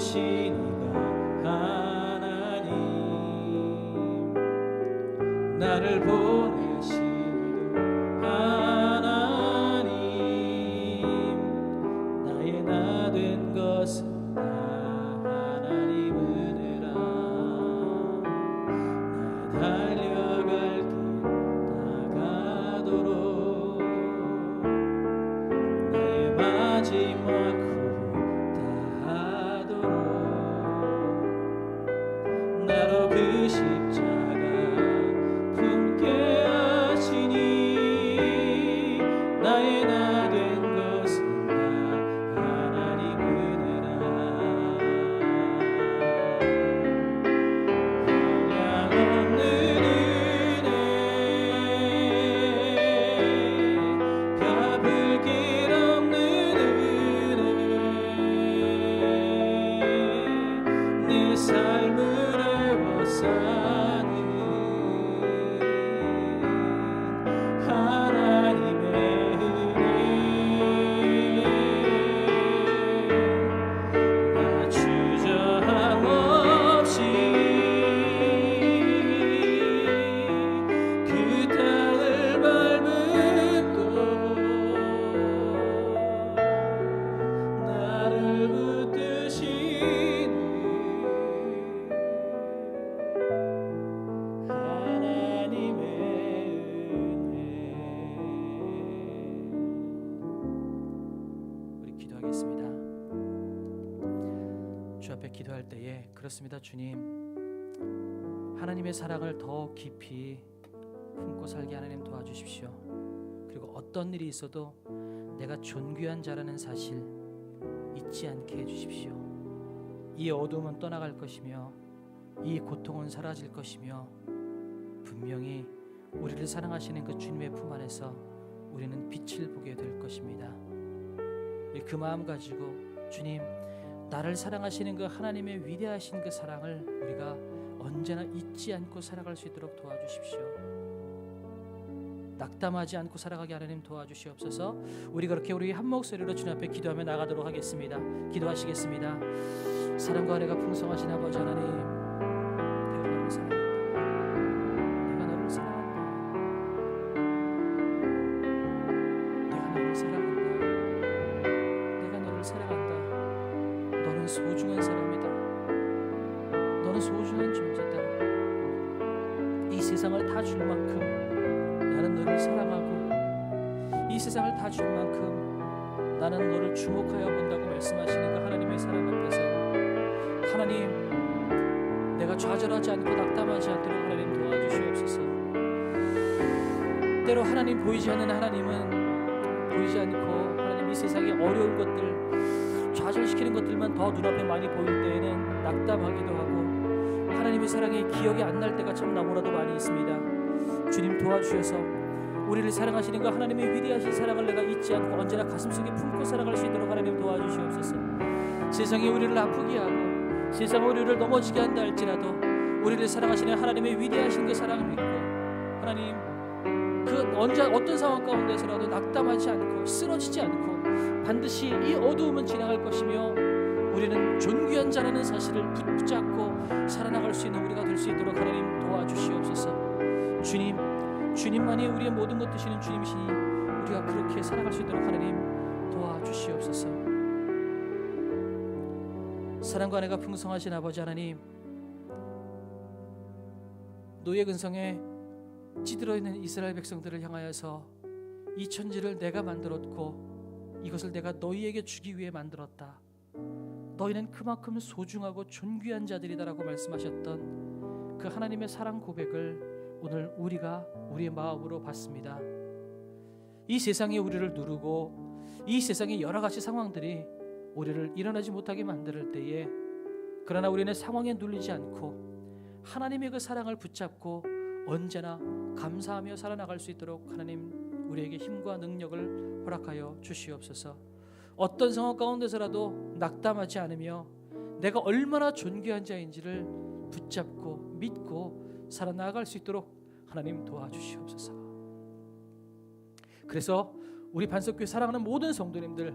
붙드시니가 하나님, 나를 보내시니도 하나님, 나의 나 된 것은 다 하나님 은혜라. 나 달려갈 길 나가도록 나의 마지막 호흡 다하도록 나로 그 십자가 품게 하시니 나의 나 된 것은 다 하나님 은혜라. 한량없는 은혜, 갚을 길 없는 은혜, 내 삶을 애워싸는 하나님의 은혜. 나 주저함 없이 그 땅을 밟은 곳 나를 붙드시는 하나님의 은혜. 우리 기도하겠습니다. 주 앞에 기도할 때에 그렇습니다. 주님, 하나님의 사랑을 더 깊이 품고 살게 하나님 도와주십시오. 그리고 어떤 일이 있어도 내가 존귀한 자라는 사실 잊지 않게 해주십시오. 이 어둠은 떠나갈 것이며 이 고통은 사라질 것이며 분명히 우리를 사랑하시는 그 주님의 품 안에서 우리는 빛을 보게 될 것입니다. 그 마음 가지고 주님, 나를 사랑하시는 그 하나님의 위대하신 그 사랑을 우리가 언제나 잊지 않고 살아갈 수 있도록 도와주십시오. 낙담하지 않고 살아가게 하나님 도와주시옵소서. 우리 그렇게 우리 한 목소리로 주님 앞에 기도하며 나가도록 하겠습니다. 기도하시겠습니다. 사랑과 은혜가 풍성하신 아버지 하나님, 내가 너를 사랑한다. 내가 너를 사랑한다. 내가 너를 사랑한다. 너는 소중한 사람이다. 너는 소중한 존재다. 이 세상을 다 줄 만큼 나는 너를 사랑하고, 이 세상을 다 줄 만큼 나는 너를 주목하여 본다고 말씀하시는 그 하나님의 사랑 앞에서 하나님, 내가 좌절하지 않고 낙담하지 않도록 하나님 도와주시옵소서. 때로 하나님 보이지 않는 하나님은 보이지 않고 하나님 이 세상의 어려운 것들, 좌절시키는 것들만 더 눈앞에 많이 보일 때에는 낙담하기도 하고 하나님의 사랑이 기억이 안 날 때가 참 너무나도 많이 있습니다. 주님 도와주셔서 우리를 사랑하시는 그 하나님의 위대하신 사랑을 내가 잊지 않고 언제나 가슴속에 품고 살아갈 수 있도록 하나님 도와주시옵소서. 세상이 우리를 아프게 하고 세상이 우리를 넘어지게 한다 할지라도 우리를 사랑하시는 하나님의 위대하신 그 사랑을 믿고 하나님, 그 언제 어떤 상황 가운데서라도 낙담하지 않고 쓰러지지 않고 반드시 이 어두움은 지나갈 것이며 우리는 존귀한 자라는 사실을 붙잡고 살아나갈 수 있는 우리가 될 수 있도록 하나님 도와주시옵소서. 주님만이 우리의 모든 것 되시는 주님이시니 우리가 그렇게 살아갈 수 있도록 하나님 도와주시옵소서. 사랑과 은혜가 풍성하신 아버지 하나님, 노예 근성에 찌들어 있는 이스라엘 백성들을 향하여서 이 천지를 내가 만들었고 이것을 내가 너희에게 주기 위해 만들었다. 너희는 그만큼 소중하고 존귀한 자들이다라고 말씀하셨던 그 하나님의 사랑 고백을 오늘 우리가 우리의 마음으로 받습니다. 이 세상이 우리를 누르고 이 세상의 여러 가지 상황들이 우리를 일어나지 못하게 만들 때에, 그러나 우리는 상황에 눌리지 않고 하나님의 그 사랑을 붙잡고 언제나 감사하며 살아나갈 수 있도록 하나님 우리에게 힘과 능력을 허락하여 주시옵소서. 어떤 상황 가운데서라도 낙담하지 않으며 내가 얼마나 존귀한 자인지를 붙잡고 믿고 살아나갈 수 있도록 하나님 도와주시옵소서. 그래서 우리 반석교회 사랑하는 모든 성도님들,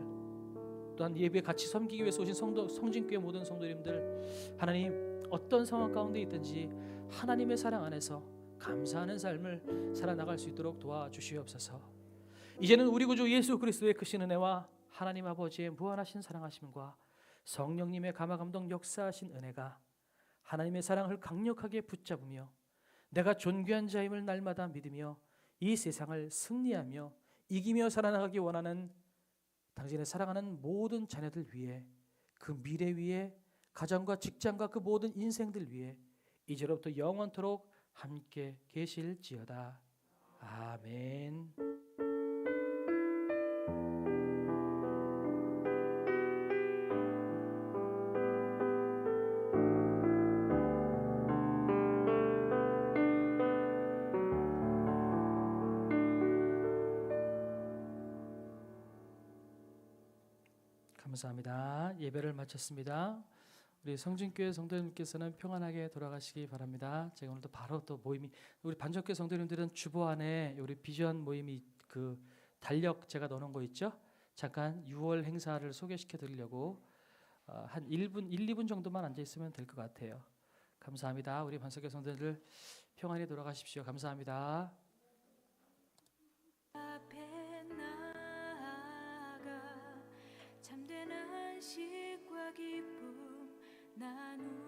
또한 예배 같이 섬기기 위해서 오신 성진교회 모든 성도님들, 하나님 어떤 상황 가운데 있든지 하나님의 사랑 안에서 감사하는 삶을 살아나갈 수 있도록 도와주시옵소서. 이제는 우리 구주 예수 그리스도의 크신 은혜와 하나님 아버지의 무한하신 사랑하심과 성령님의 감화감동 역사하신 은혜가 하나님의 사랑을 강력하게 붙잡으며 내가 존귀한 자임을 날마다 믿으며 이 세상을 승리하며 이기며 살아나가기 원하는 당신의 사랑하는 모든 자녀들 위해, 그 미래 위에, 가정과 직장과 그 모든 인생들 위해 이제로부터 영원토록 함께 계실지어다. 아멘. 감사합니다. 예배를 마쳤습니다. 우리 성진교회 성도님께서는 평안하게 돌아가시기 바랍니다. 제가 오늘도 바로 또 모임이, 우리 반전교회 성도님들은 주보 안에 우리 비전 모임이 그 달력 제가 넣어놓은 거 있죠? 잠깐 6월 행사를 소개시켜 드리려고 한 1분, 1, 2분 정도만 앉아 있으면 될 것 같아요. 감사합니다. 우리 반석교 성도들 평안히 돌아가십시오. 감사합니다. 앞에 나아가 참된 안식과 기쁨 나누